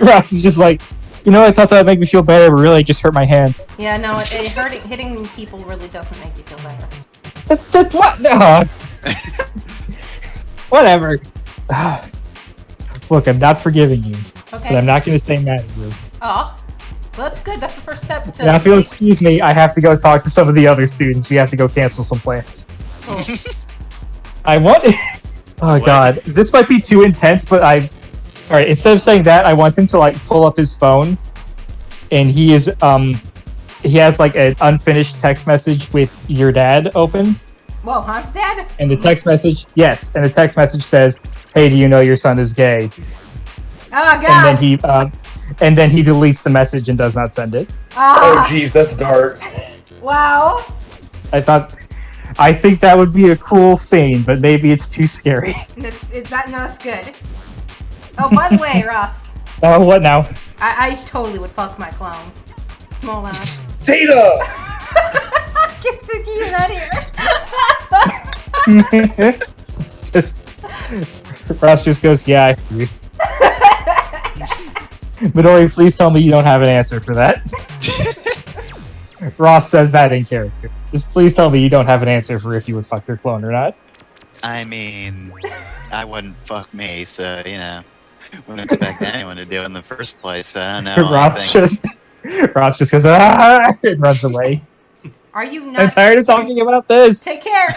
Ross is just like, I thought that would make me feel better, but really it just hurt my hand. Yeah, no, hitting people really doesn't make you feel better. That's what? No. Whatever. Look, I'm not forgiving you. Okay. But I'm not going to stay mad at you. Oh, well, that's good. That's the first step to... Now, if you'll excuse me, I have to go talk to some of the other students. We have to go cancel some plans. Oh. I want... Oh, God. This might be too intense, but Alright, instead of saying that, I want him to, like, pull up his phone. And he has, an unfinished text message with your dad open. Whoa, Han's dad? And the text message... Yes, and the text message says, hey, do you know your son is gay? Oh, God. And then he deletes the message and does not send it. Oh, jeez, that's dark. Wow. I think that would be a cool scene, but maybe it's too scary. That's good. Oh, by the way, Ross. Oh, what now? I totally would fuck my clone. Small amount. Data! Get Suki out of here. Ross just goes, yeah, I agree. Midori, please tell me you don't have an answer for that. Ross says that in character. Just please tell me you don't have an answer for if you would fuck your clone or not. I mean, I wouldn't fuck me, so, wouldn't expect anyone to do it in the first place. I don't know. Ross just goes, and runs away. Are you not... I'm tired of talking about this. Take care.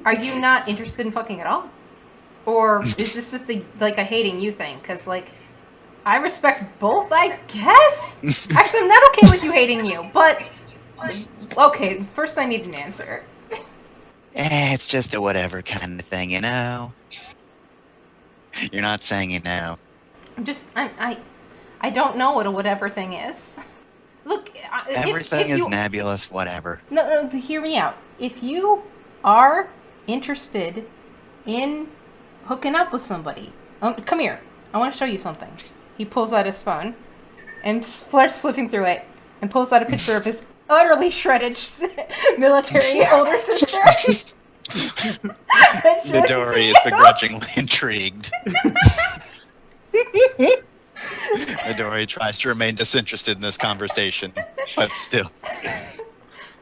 Are you not interested in fucking at all? Or is this just a hating you thing? Because, I respect both, I guess? Actually, I'm not okay with you hating you, but... Okay, first I need an answer. It's just a whatever kind of thing, You're not saying it now. I don't know what a whatever thing is. Look, everything is nebulous, whatever. No, hear me out. If you are interested in hooking up with somebody, come here. I want to show you something. He pulls out his phone and starts flipping through it and pulls out a picture of his utterly shredded military older sister. Midori is begrudgingly intrigued. Midori tries to remain disinterested in this conversation, but still.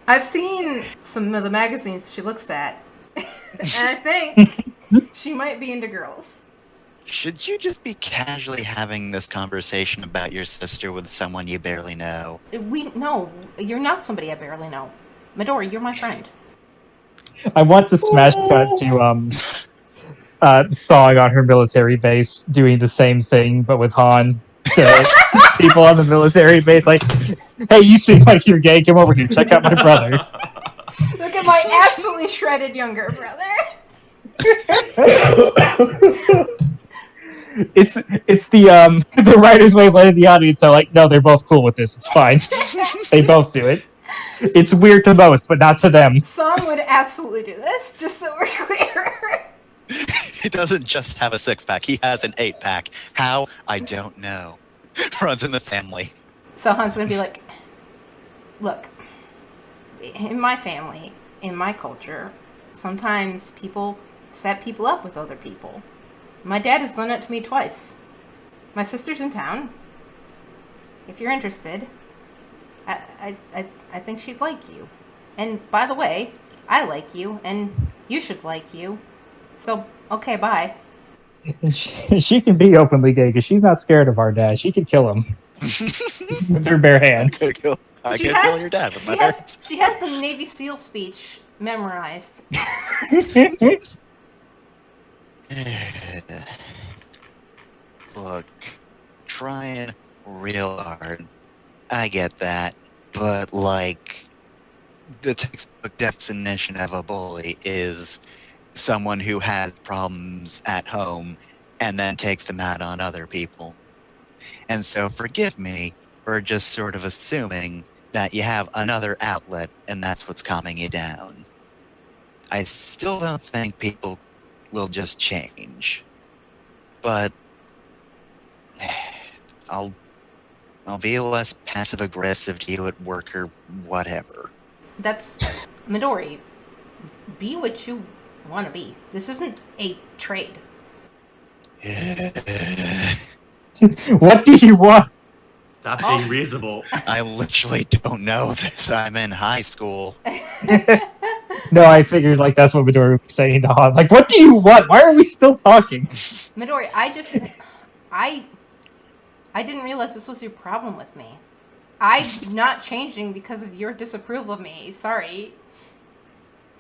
I've seen some of the magazines she looks at, and I think she might be into girls. Should you just be casually having this conversation about your sister with someone you barely know? No, you're not somebody I barely know. Midori, you're my friend. I want to smash cut to Song on her military base doing the same thing, but with Han. To people on the military base, like, hey, you seem like you're gay. Come over here. Check out my brother. Look at my absolutely shredded younger brother. It's the writer's way of letting the audience know, like, no, they're both cool with this. It's fine. They both do it. It's weird to most, but not to them. Song would absolutely do this, just so we're clear. He doesn't just have a 6-pack, he has an 8-pack. How? I don't know. Runs in the family. So Han's gonna be like, look, in my family, in my culture, sometimes people set people up with other people. My dad has done it to me twice. My sister's in town. If you're interested, I think she'd like you. And by the way, I like you, and you should like you. So, okay, bye. She can be openly gay because she's not scared of our dad. She could kill him with her bare hands. I could kill your dad with my hands. She has the Navy SEAL speech memorized. Look, trying real hard. I get that. But, like, the textbook definition of a bully is someone who has problems at home and then takes them out on other people. And so forgive me for just sort of assuming that you have another outlet and that's what's calming you down. I still don't think people will just change. But I'll be less passive aggressive to you at work or whatever. That's Midori. Be what you want to be. This isn't a trade. What do you want? Stop being reasonable. I literally don't know this. I'm in high school. No, I figured like that's what Midori was saying to Han. Like, what do you want? Why are we still talking? Midori, I didn't realize this was your problem with me. I'm not changing because of your disapproval of me. Sorry.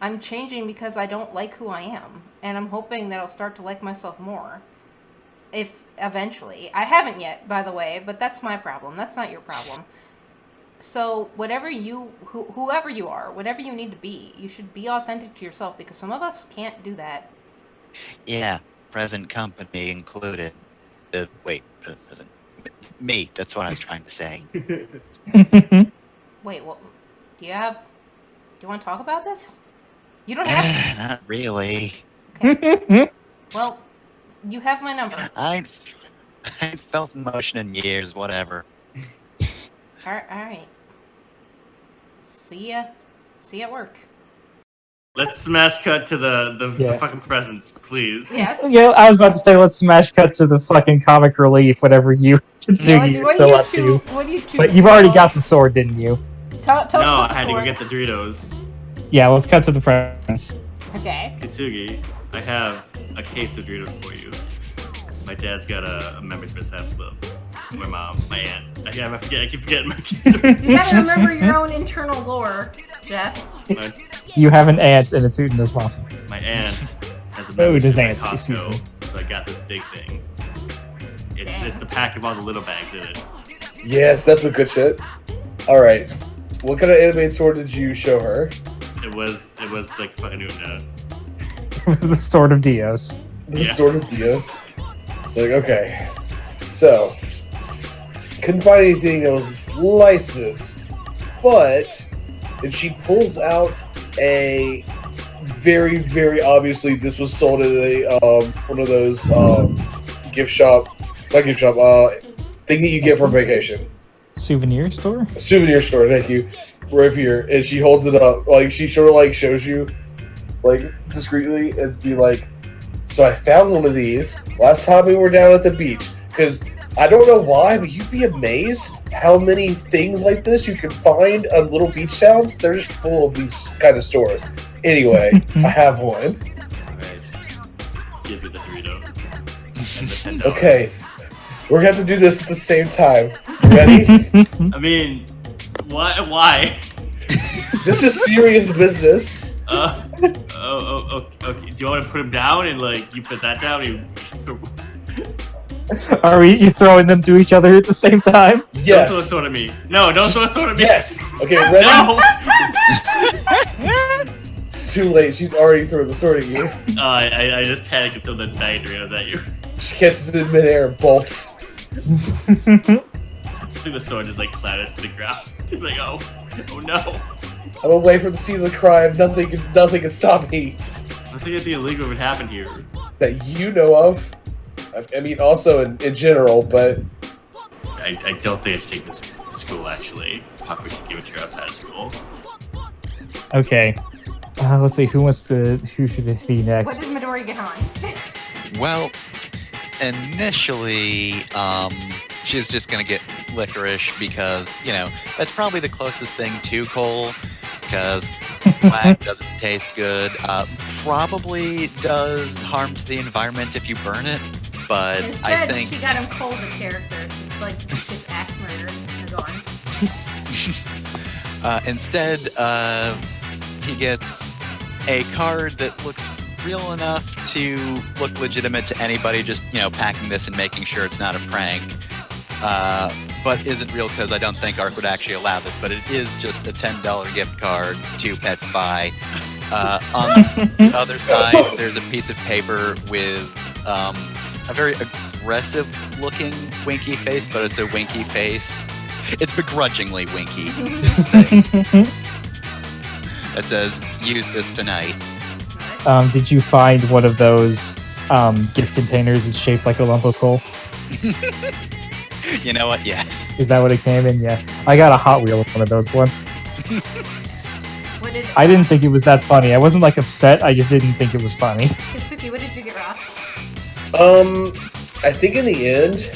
I'm changing because I don't like who I am. And I'm hoping that I'll start to like myself more. If eventually. I haven't yet, by the way, but that's my problem. That's not your problem. So whoever you are, whatever you need to be, you should be authentic to yourself because some of us can't do that. Yeah, present company included. Present. Me, that's what I was trying to say. Wait, what? Do you want to talk about this? You don't have to. Not really. Okay. Well, you have my number. I ain't felt emotion in years, whatever. All right. See ya at work. Let's smash cut to the Yeah. fucking presents, please. Yes. Yeah, I was about to say let's smash cut to the fucking comic relief, whatever you Kitsugi What still do up to. What do you choose? But you've already got the sword, didn't you? Tell us No, about I the had to go sword. get the Doritos. Yeah, let's cut to the presents. Okay. Kitsugi, I have a case of Doritos for you. My dad's got a memory for Sam's Club. My mom, my aunt. I keep forgetting my You gotta remember your own internal lore, Jeff. You have an aunt and it's eating his mom. My aunt has a Oh, membership his at aunt, excuse Costco, me. so I got this big thing. It's the pack of all the little bags in it. Yes, that's a good shit. All right, what kind of animated sword did you show her? It was like fucking Una. The sword of Dios. The Yeah. Sword of Dios. It's like, okay, so couldn't find anything that was licensed, but and she pulls out a very, very obviously this was sold at a one of those gift shop, not gift shop, thing that you get for vacation. Souvenir store? Souvenir store, thank you. Right here, and she holds it up, like she sort of like shows you, like discreetly, and be like, "So I found one of these last time we were down at the beach." Because I don't know why, but you'd be amazed how many things like this you can find on little beach towns. They're just full of these kind of stores. Anyway, I have one. Alright. Give me the Doritos. And the $10. Okay, we're gonna have to do this at the same time. Ready? I mean, why? This is serious business. Okay. Do you want to put them down and like you put that down? Are you throwing them to each other at the same time? Don't throw a Yes. sword at me. No, don't throw a sword at me. Yes. Okay, ready? No. It's too late. She's already throwing the sword at you. I just panicked and threw the bag of Doritos at you. She catches it in midair and bolts. I think the sword just like clatters to the ground. Like, oh no. I'm away from the scene of the crime. Nothing can stop me I think anything illegal would happen here. that you know of. I mean, also in general, but I don't think I should take this to school actually. Probably should give it to her outside of school. Okay. Let's see, who should it be What next? did Midori get on? Well, initially, she's just gonna get licorice because, that's probably the closest thing to coal, because black doesn't taste good. Probably does harm to the environment if you burn it, but I Instead, think... she got him cold the characters. Like, it's axe murder. They're gone. Instead, he gets a card that looks real enough to look legitimate to anybody just, packing this and making sure it's not a prank. But isn't real because I don't think ARC would actually allow this, but it is just a $10 gift card to Pet Spy. On the other side, there's a piece of paper with a very aggressive-looking winky face, but it's a winky face. It's begrudgingly winky, is the thing. That says, use this tonight. Did you find one of those gift containers that's shaped like a lump of coal? You know what? Yes. Is that what it came in? Yeah. I got a Hot Wheel with one of those once. I didn't think it was that funny. I wasn't upset. I just didn't think it was funny. Kitsuki, what did you get, Ross? I think in the end,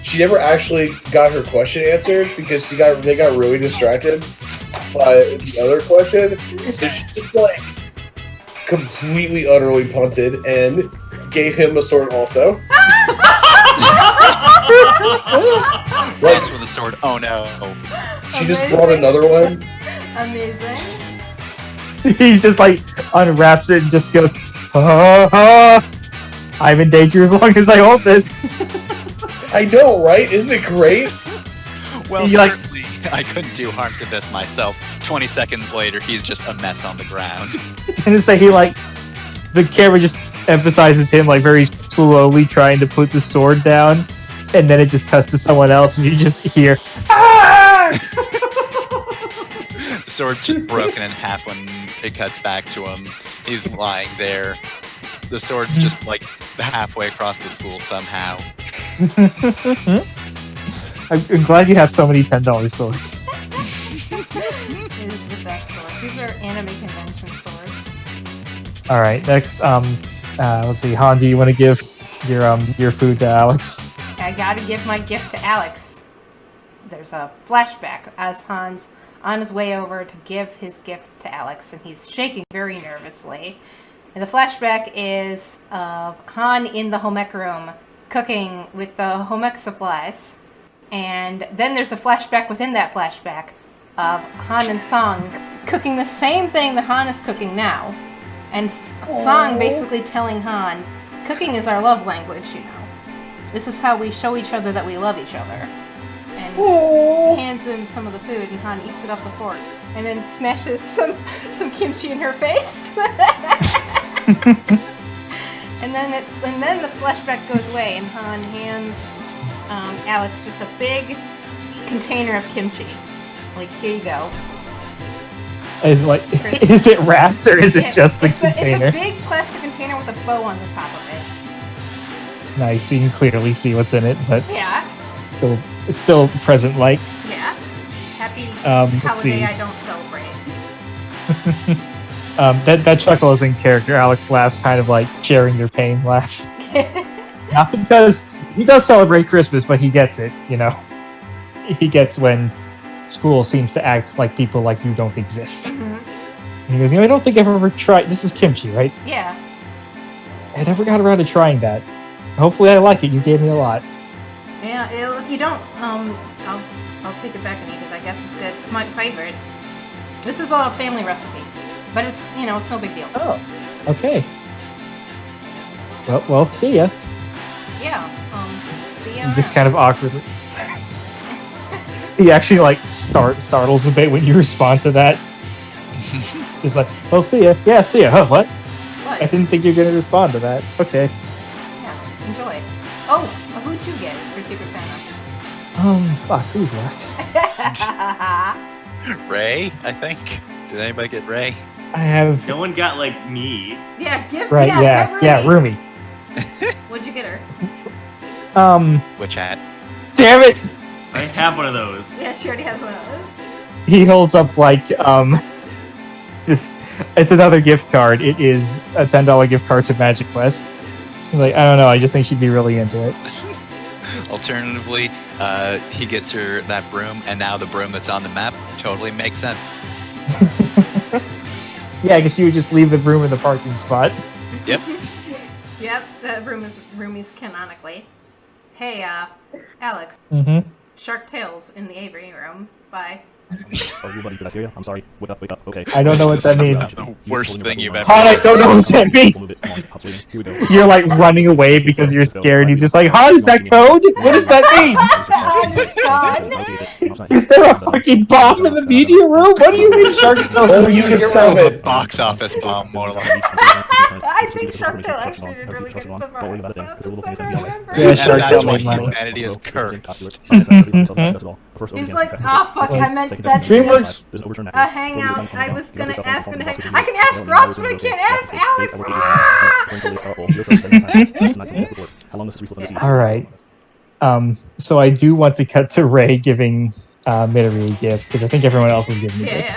she never actually got her question answered because they got really distracted by the other question. So she just completely utterly punted and gave him a sword also. Thanks for the sword. Oh no. She just brought another one. Amazing. He just unwraps it and just goes, I'm in danger as long as I hold this. I know, right? Isn't it great? Well, certainly I couldn't do harm to this myself. 20 seconds later, he's just a mess on the ground. And it's the camera just emphasizes him very slowly trying to put the sword down, and then it just cuts to someone else, and you just hear, ah! The sword's just broken in half when it cuts back to him. He's lying there. The sword's just halfway across the school somehow. I'm glad you have so many $10 swords. It is the best swords. These are anime convention swords. All right, next, let's see, Han, do you want to give your food to Alex? I gotta give my gift to Alex. There's a flashback as Han's on his way over to give his gift to Alex, and he's shaking very nervously. And the flashback is of Han in the home ec room cooking with the home ec supplies. And then there's a flashback within that flashback of Han and Song cooking the same thing that Han is cooking now. And Song basically telling Han, cooking is our love language, This is how we show each other that we love each other. And hands him some of the food, and Han eats it off the fork, and then smashes some kimchi in her face. and then the flashback goes away, and Han hands Alex just a big container of kimchi. Here you go. Is it wrapped or is it just a container? It's a big plastic container with a bow on the top of it. Nice, you can clearly see what's in it, but yeah, it's still present like. Yeah. Happy holiday I don't celebrate. That chuckle is in character. Alex laughs, kind of sharing their pain laugh. Not because he does celebrate Christmas, but he gets it, He gets when school seems to act like people like you don't exist. Mm-hmm. And he goes, I don't think I've ever tried. This is kimchi, right? Yeah. I never got around to trying that. Hopefully I like it. You gave me a lot. Yeah, if you don't, I'll take it back and eat it. I guess it's good. It's my favorite. This is all a family recipe, but it's it's no big deal. Oh, okay. Well, see ya. Yeah. See ya. You just kind of awkwardly. He actually startles a bit when you respond to that. He's like, well, see ya. Yeah, see ya. Huh, what? What? I didn't think you were going to respond to that. Okay. Yeah, enjoy. Oh, who'd you get for Secret Santa? Fuck, who's left? Ray, I think. Did anybody get Ray? I have... No one got me. Yeah, give Right, get Rumi. Rumi. What'd you get her? Which hat? Damn it! I have one of those. Yeah, she already has one of those. He holds up this. It's another gift card. It is a $10 gift card to Magic Quest. He's like, I don't know. I just think she'd be really into it. Alternatively, he gets her that broom, and now the broom that's on the map totally makes sense. Yeah, I guess you would just leave the broom in the parking spot. Yep. Yep, that room is Rumi's canonically. Hey, Alex. Mm-hmm. Shark Tales in the Avery room. Bye. Oh, you buddy, did I scare you? I'm sorry. Wake up, okay. I don't know what that means. That's the worst thing you've ever Han, I said. don't know what that means. Here we go. You're like running away because you're scared. He's just like, Han, is that code? What does that mean? Is there a fucking bomb in the media room? What do you mean Shark's Tale? Oh, you can stop A it. box office bomb, more like. I think Shark Tale actually did really good in the box office. That's what I remember. Yeah, And Shark that's Tale why made money. humanity is cursed. He's like, oh fuck, I meant that to be DreamWorks. a hangout. I was gonna ask him to hang. I can ask Ross, but I can't ask Alex. Ah! All right. So I do want to cut to Ray giving Midori a gift because I think everyone else is giving a gift.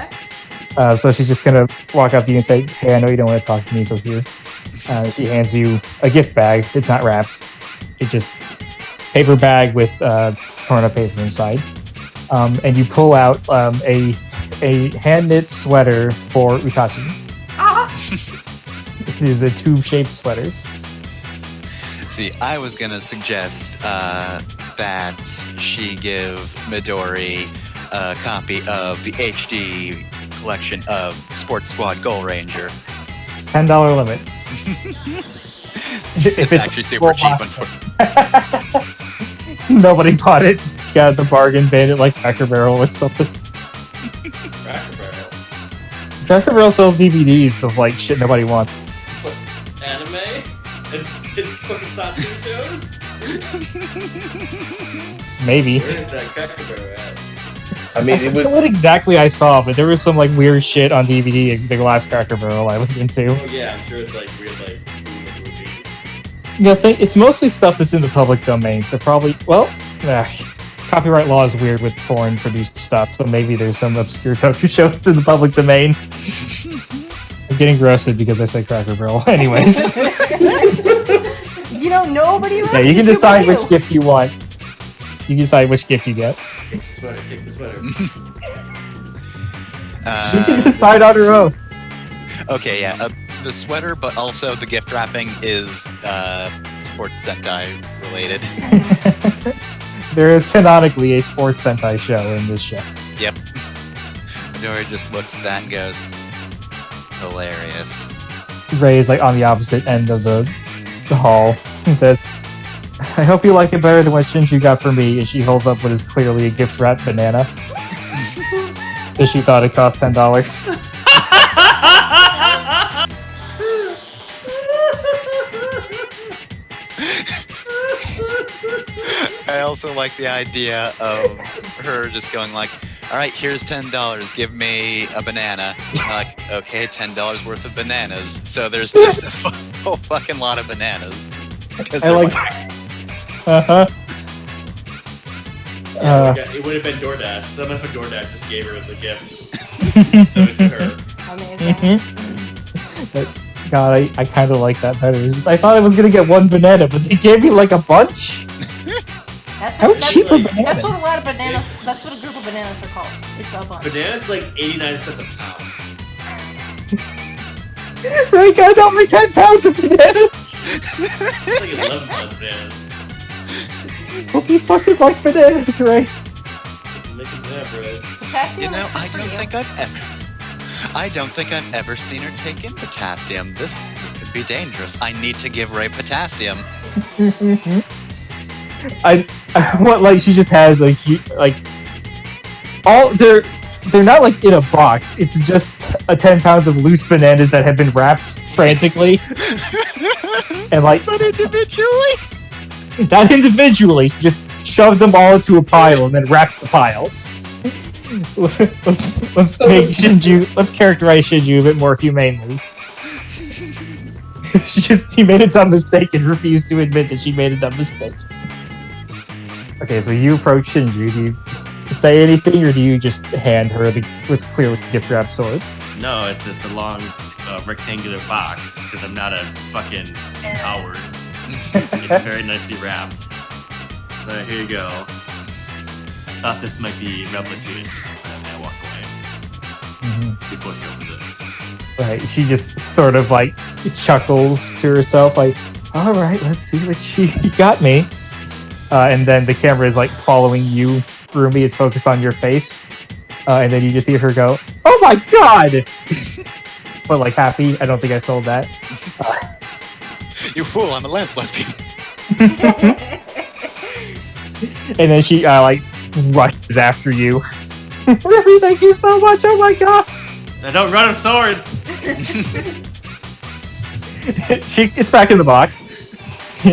Yeah. So she's just gonna walk up to you and say, "Hey, I know you don't want to talk to me, so here." She hands you a gift bag. It's not wrapped. It's just paper bag with torn up paper inside. And you pull out a hand knit sweater for Utachi. Ah! It is a tube-shaped sweater. See, I was gonna suggest that she give Midori a copy of the HD collection of Sports Squad Goal Ranger. $10 limit. It's actually super cheap. Nobody bought it. Got the bargain bin at like Cracker Barrel or something. Cracker Barrel. Cracker Barrel sells DVDs of like shit nobody wants. Anime? And tokusatsu shows? Maybe. Where is that Cracker Barrel at? I mean, I it forget was. what exactly I saw, but there was some like weird shit on DVD in the last Cracker Barrel I was into. Oh yeah, I'm sure it's like weird like movies. It's mostly stuff that's in the public domain. So probably, copyright law is weird with foreign produced stuff, so maybe there's some obscure toku show that's in the public domain. I'm getting roasted because I said Cracker Barrel. Anyways. You know, nobody Yeah, you can decide which gift you want. You can decide which gift you get. Take the sweater, take the sweater. She can decide on her own. Okay, yeah, the sweater, but also the gift wrapping is Sports Sentai related. There is canonically a Sports Sentai show in this show. Yep. Midori just looks at that and goes, hilarious. Ray is like on the opposite end of the hall. He says, I hope you like it better than what Shinju got for me, as she holds up what is clearly a gift wrapped banana. Because she thought it cost $10. I also like the idea of her just going like, all right, here's $10, give me a banana. I'm like, okay, $10 worth of bananas. So there's just a whole fucking lot of bananas. Because I like. Uh-huh. It would have been DoorDash. Someone from DoorDash just gave her the gift. So it's her. Amazing. But, God, I kind of like that better. It's just, I thought I was gonna get one banana, but they gave me like a bunch. How cheap are bananas? That's what a lot of bananas. That's what a group of bananas are called. It's a bunch. Bananas like 89 cents a pound. Ray got out my 10 pounds of bananas. It's like 11 pounds of bananas. Hope you fucking like bananas, Ray. It's making banana bread. Potassium You know, is good I for don't you. think I've ever seen her take in potassium. This could be dangerous. I need to give Ray potassium. I want like she just has like all they're not like in a box. It's just 10 pounds of loose bananas that have been wrapped frantically, and like But individually? not individually, just shove them all into a pile and then wrap the pile. Let's make Shinju. Let's characterize Shinju a bit more humanely. She made a dumb mistake and refused to admit that she made a dumb mistake. Okay, so you approach Shinju. Do you say anything, or do you just hand her the clearly gift wrapped sword? No, it's a long rectangular box because I'm not a fucking coward. It's very nicely wrapped. Here you go. Thought this might be replicated, and I walk away before she opens it. Right, she just sort of like chuckles to herself, like, "All right, let's see what she got me." And then the camera is like following you through me. It's focused on your face, And then you just hear her go, "Oh my god!" But like happy. I don't think I sold that. You fool! I'm a Lance lesbian. And then she like rushes after you. Ruby, thank you so much. Oh my god! I don't run with swords. She gets back in the box.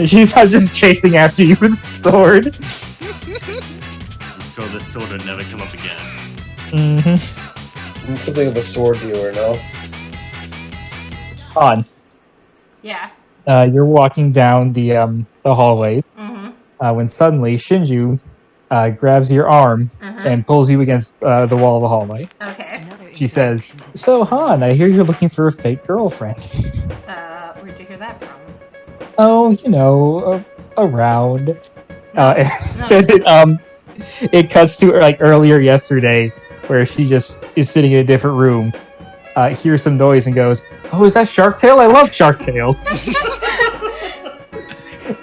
She's not just chasing after you with a sword. So this sword would never come up again. Mm-hmm. I'm something of a sword dealer now. On. Yeah. You're walking down the hallway Mm-hmm. when suddenly Shinju grabs your arm and pulls you against the wall of the hallway. Okay. She says, "So Han, I hear you're looking for a fake girlfriend." Where'd you hear that from? Oh, you know, around. No. It cuts to like earlier yesterday, where she just is sitting in a different room, hears some noise and goes, "Oh, is that Shark Tale? I love Shark Tale."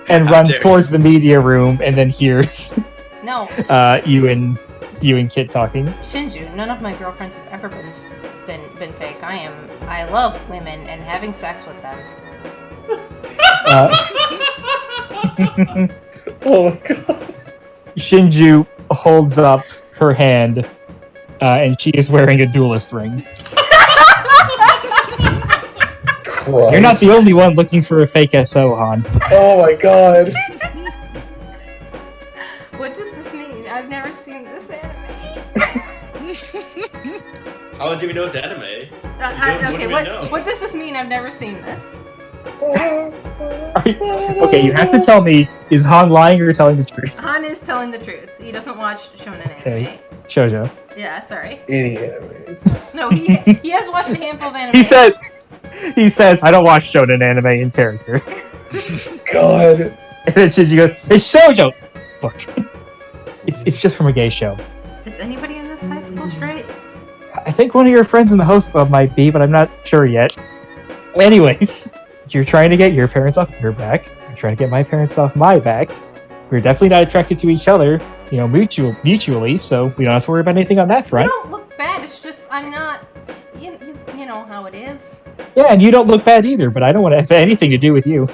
And How runs dare towards the media room and then hears No. you and Kit talking. Shinju, none of my girlfriends have ever been fake. I love women and having sex with them. Oh my god. Shinju holds up her hand, and she is wearing a duelist ring. Christ. You're not the only one looking for a fake SO, Han. Oh my god. What does this mean? I've never seen this anime. How would you know it's anime? Okay, know? what does this mean? I've never seen this. Okay, you have to tell me, is Han lying or telling the truth? Han is telling the truth. He doesn't watch shonen anime. Okay. Shoujo. Yeah, sorry. Any animes. No, he has watched a handful of animes. He says, I don't watch shonen anime in character. God. And then Shinji goes, it's shoujo! Fuck. It's just from a gay show. Is anybody in this high school straight? I think one of your friends in the host club might be, but I'm not sure yet. Anyways, you're trying to get your parents off your back. I'm trying to get my parents off my back. We're definitely not attracted to each other, mutually, so we don't have to worry about anything on that You front. don't look bad. It's just I'm not. You know how it is. Yeah, and you don't look bad either, but I don't want to have anything to do with you.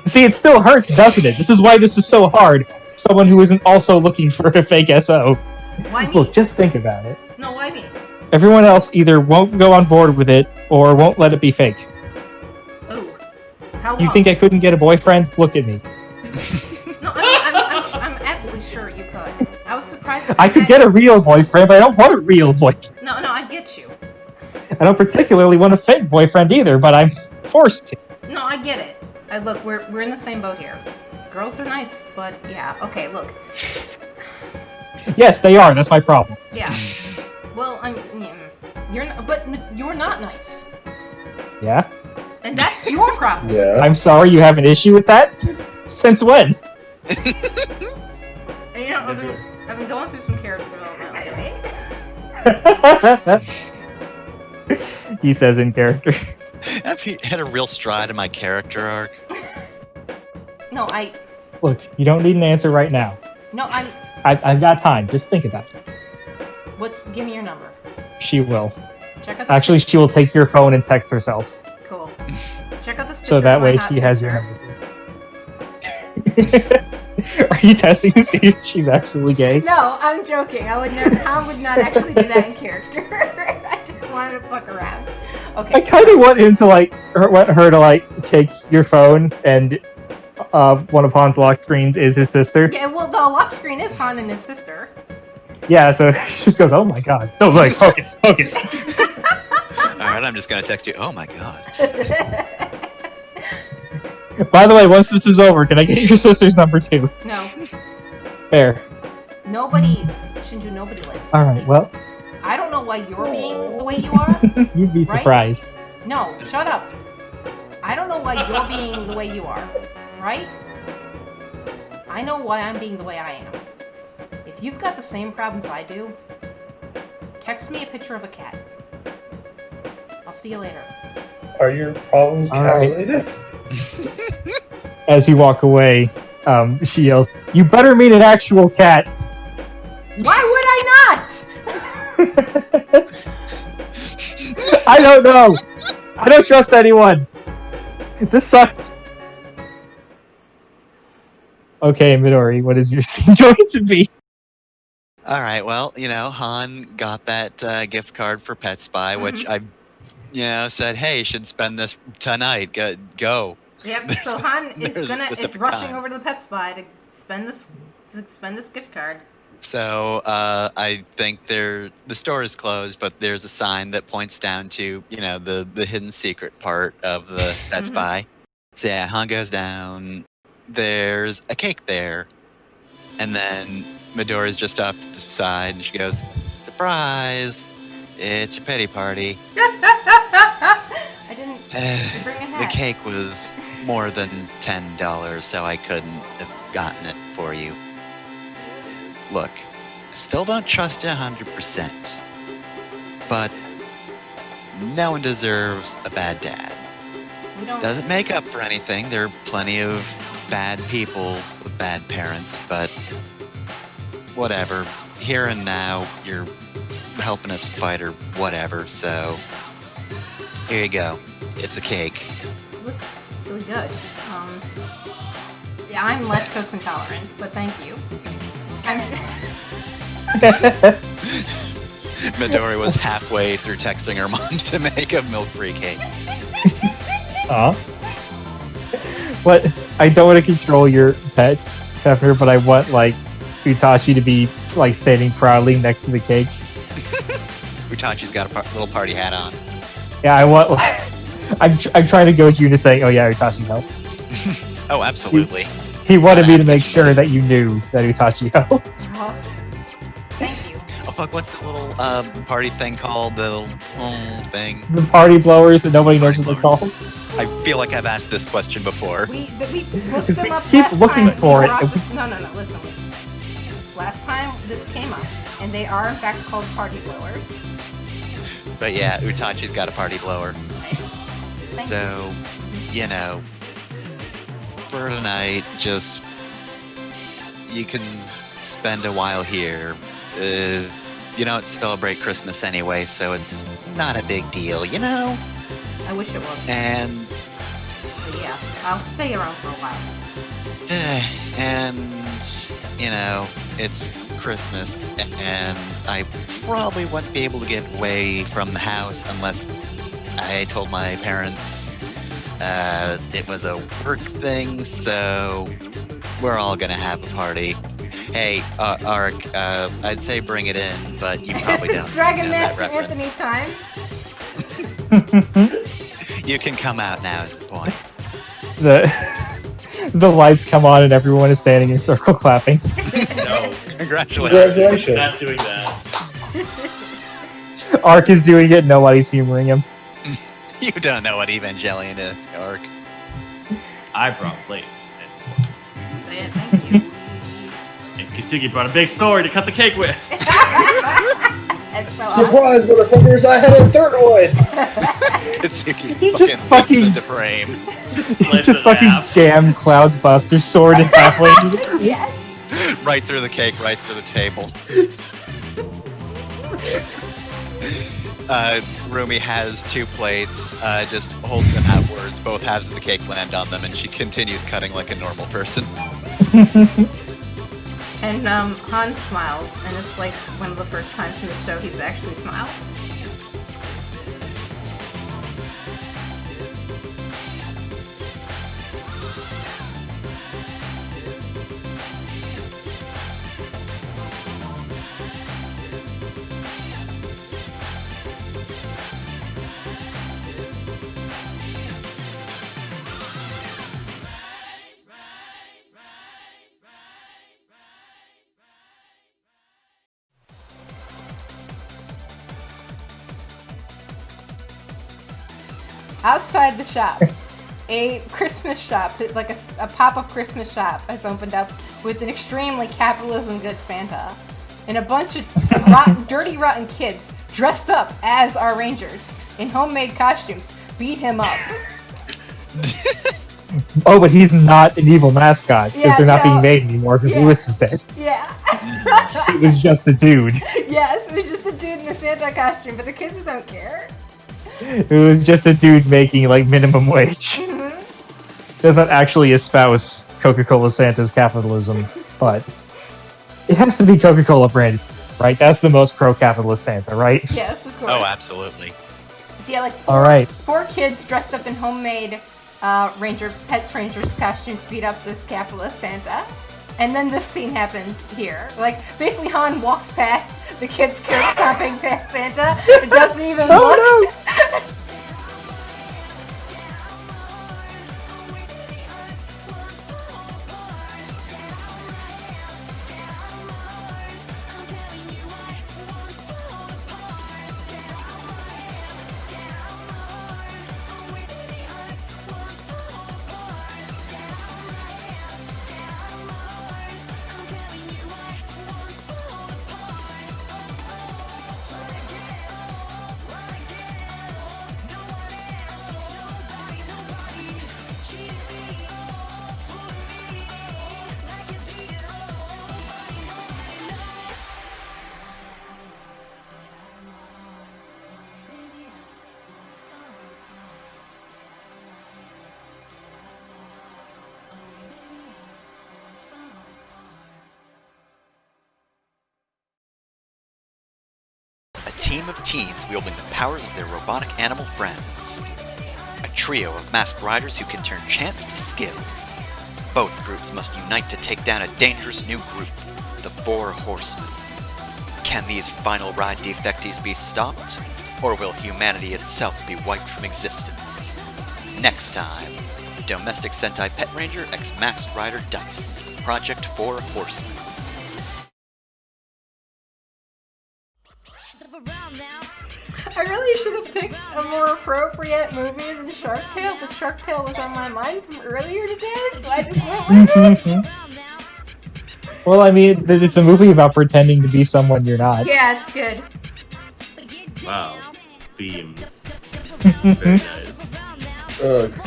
See, it still hurts, doesn't it? This is why this is so hard. Someone who isn't also looking for a fake SO. Why me? Look, just think about it. No, why me? Everyone else either won't go on board with it or won't let it be fake. Oh, how You long? think I couldn't get a boyfriend? Look at me. No, I'm absolutely sure you could. I was surprised. that I you could had- get a real boyfriend, but I don't want a real boyfriend. No, I get you. I don't particularly want a fake boyfriend either, but I'm forced to. No, I get it. Look, we're in the same boat here. Girls are nice, but yeah. Okay, look. Yes, they are. That's my problem. Yeah. Well, you're not nice, Yeah? and that's your problem. Yeah. I'm sorry you have an issue with that? Since when? And, I've been going through some character development lately. He says in character. Have you had a real stride in my character arc? No, Look, you don't need an answer right now. I've got time. Just think about it. Give me your number. She will. Check out this Actually, she will take your phone and text herself. Cool. Check out this picture So that of my way hot she has sister. your number. Are you testing to see if she's actually gay? No, I'm joking. I would not actually do that in character. I just wanted to fuck around. Okay. I kind of want him to want her to take your phone and one of Han's lock screens is his sister. Yeah, well, the lock screen is Han and his sister. Yeah, so she just goes, "Oh my god!" No, focus. All right, I'm just gonna text you. Oh my god. By the way, once this is over, can I get your sister's number too? No. Fair. Shinju, nobody likes me. All right. Well, I don't know why you're being the way you are. you'd be Right? surprised. No, shut up. I don't know why you're being the way you are, right? I know why I'm being the way I am. If you've got the same problems I do, text me a picture of a cat. I'll see you later. Are your problems All right. cat-related? As you walk away, she yells, "You better mean an actual cat!" Why would I not? I don't know. I don't trust anyone. This sucked. Okay, Midori, what is your scene going to be? All right, well, Han got that gift card for Pet Spy, which I, said, hey, you should spend this tonight. Go. Yep. So Han is There's a is specific rushing time. over to the Pet Spy to spend this gift card. So I think the store is closed, but there's a sign that points down to the hidden secret part of the Pet Spy. So yeah, Han goes down. There's a cake there, and then Midori's just off to the side, and she goes, "Surprise! It's a pity party." I didn't bring a hat. The cake was more than $10, so I couldn't have gotten it for you. Look, I still don't trust you 100%, but no one deserves a bad dad. We don't. Doesn't make up for anything. There are plenty of bad people with bad parents, but whatever. Here and now, you're helping us fight or whatever, so here you go. It's a cake. It looks really good. Yeah, I'm lactose intolerant, but thank you. Midori was halfway through texting her mom to make a milk-free cake. Aw. What? I don't want to control your pet, Pepper, but I want, Utachi to be, standing proudly next to the cake. Utachi's got a little party hat on. Yeah, I want, I'm trying to goad you into saying, oh yeah, Utachi helped. Oh, absolutely. He wanted me to make sure that you knew that Utachi helped. Thank you. Oh, fuck, what's the little party thing called? The little thing? The party blowers that nobody knows what they're called. I feel like I've asked this question before. We looked them up keep last looking time. for it. No, listen. Last time this came up, and they are in fact called party blowers. But yeah, Utachi's got a party blower. Nice. So, for tonight, just you can spend a while here. You don't celebrate Christmas anyway, so it's not a big deal, I wish it was. And But yeah, I'll stay around for a while. and it's Christmas, and I probably wouldn't be able to get away from the house unless I told my parents it was a work thing, so we're all gonna have a party. Hey, Ark, I'd say bring it in, but you probably don't Dragon know Master that Anthony reference. time. You can come out now is the point. The lights come on and everyone is standing in a circle clapping. No, Congratulations. not doing that. Ark is doing it, nobody's humoring him. You don't know what Evangelion is, Ark. I brought plates. Yeah, thank you. And Kitsugi brought a big sword to cut the cake with. And so Surprise, motherfuckers! I had a third one. Kitsugi's You just fucking leaps fucking- into frame. Slice Just it in fucking half. jam Cloud's Buster sword in halfway into the yes. Right through the cake, right through the table. Rumi has 2 plates, just holds them outwards, both halves of the cake land on them, and she continues cutting like a normal person. And Han smiles, and it's like one of the first times in the show he's actually smiled. Outside the shop, a Christmas shop, like a pop-up Christmas shop, has opened up with an extremely capitalism good Santa. And a bunch of dirty, rotten kids dressed up as our Rangers in homemade costumes beat him up. Oh, but he's not an evil mascot because Yeah, they're not no. being made anymore because Yeah. Lewis is dead. Yeah. it was just a dude. Yes, it was just a dude in a Santa costume, but the kids don't care. It was just a dude making like minimum wage. Doesn't actually espouse Coca-Cola Santa's capitalism, but it has to be Coca-Cola branded, right? That's the most pro-capitalist Santa, right? Yes, of course. Oh, absolutely. So yeah, like All right. 4 kids dressed up in homemade PetRangers costumes beat up this capitalist Santa. And then this scene happens here. Like, basically Han walks past the kids curb stomping past Santa and doesn't even look. No. A team of teens wielding the powers of their robotic animal friends. A trio of masked riders who can turn chance to skill. Both groups must unite to take down a dangerous new group, the Four Horsemen. Can these final ride defectees be stopped, or will humanity itself be wiped from existence? Next time, Domestic Sentai PetRanger x Masked Rider Dice, Project 4 Horsemen. I really should have picked a more appropriate movie than Shark Tale, but Shark Tale was on my mind from earlier today, so I just went with it. Well, I mean, it's a movie about pretending to be someone you're not. Yeah, it's good. Wow. Themes. Very nice.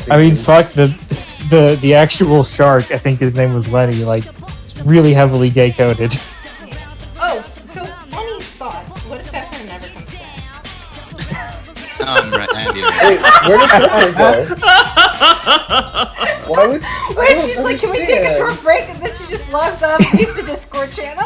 I mean, fuck the actual shark. I think his name was Lenny. Like, it's really heavily gay coded. Oh, so funny thought. What if Pepper never comes back? Right, Andy. Wait, where does Pepper go? Why would? What if she's like, can we take a short break? And then she just logs off and leaves the Discord channel?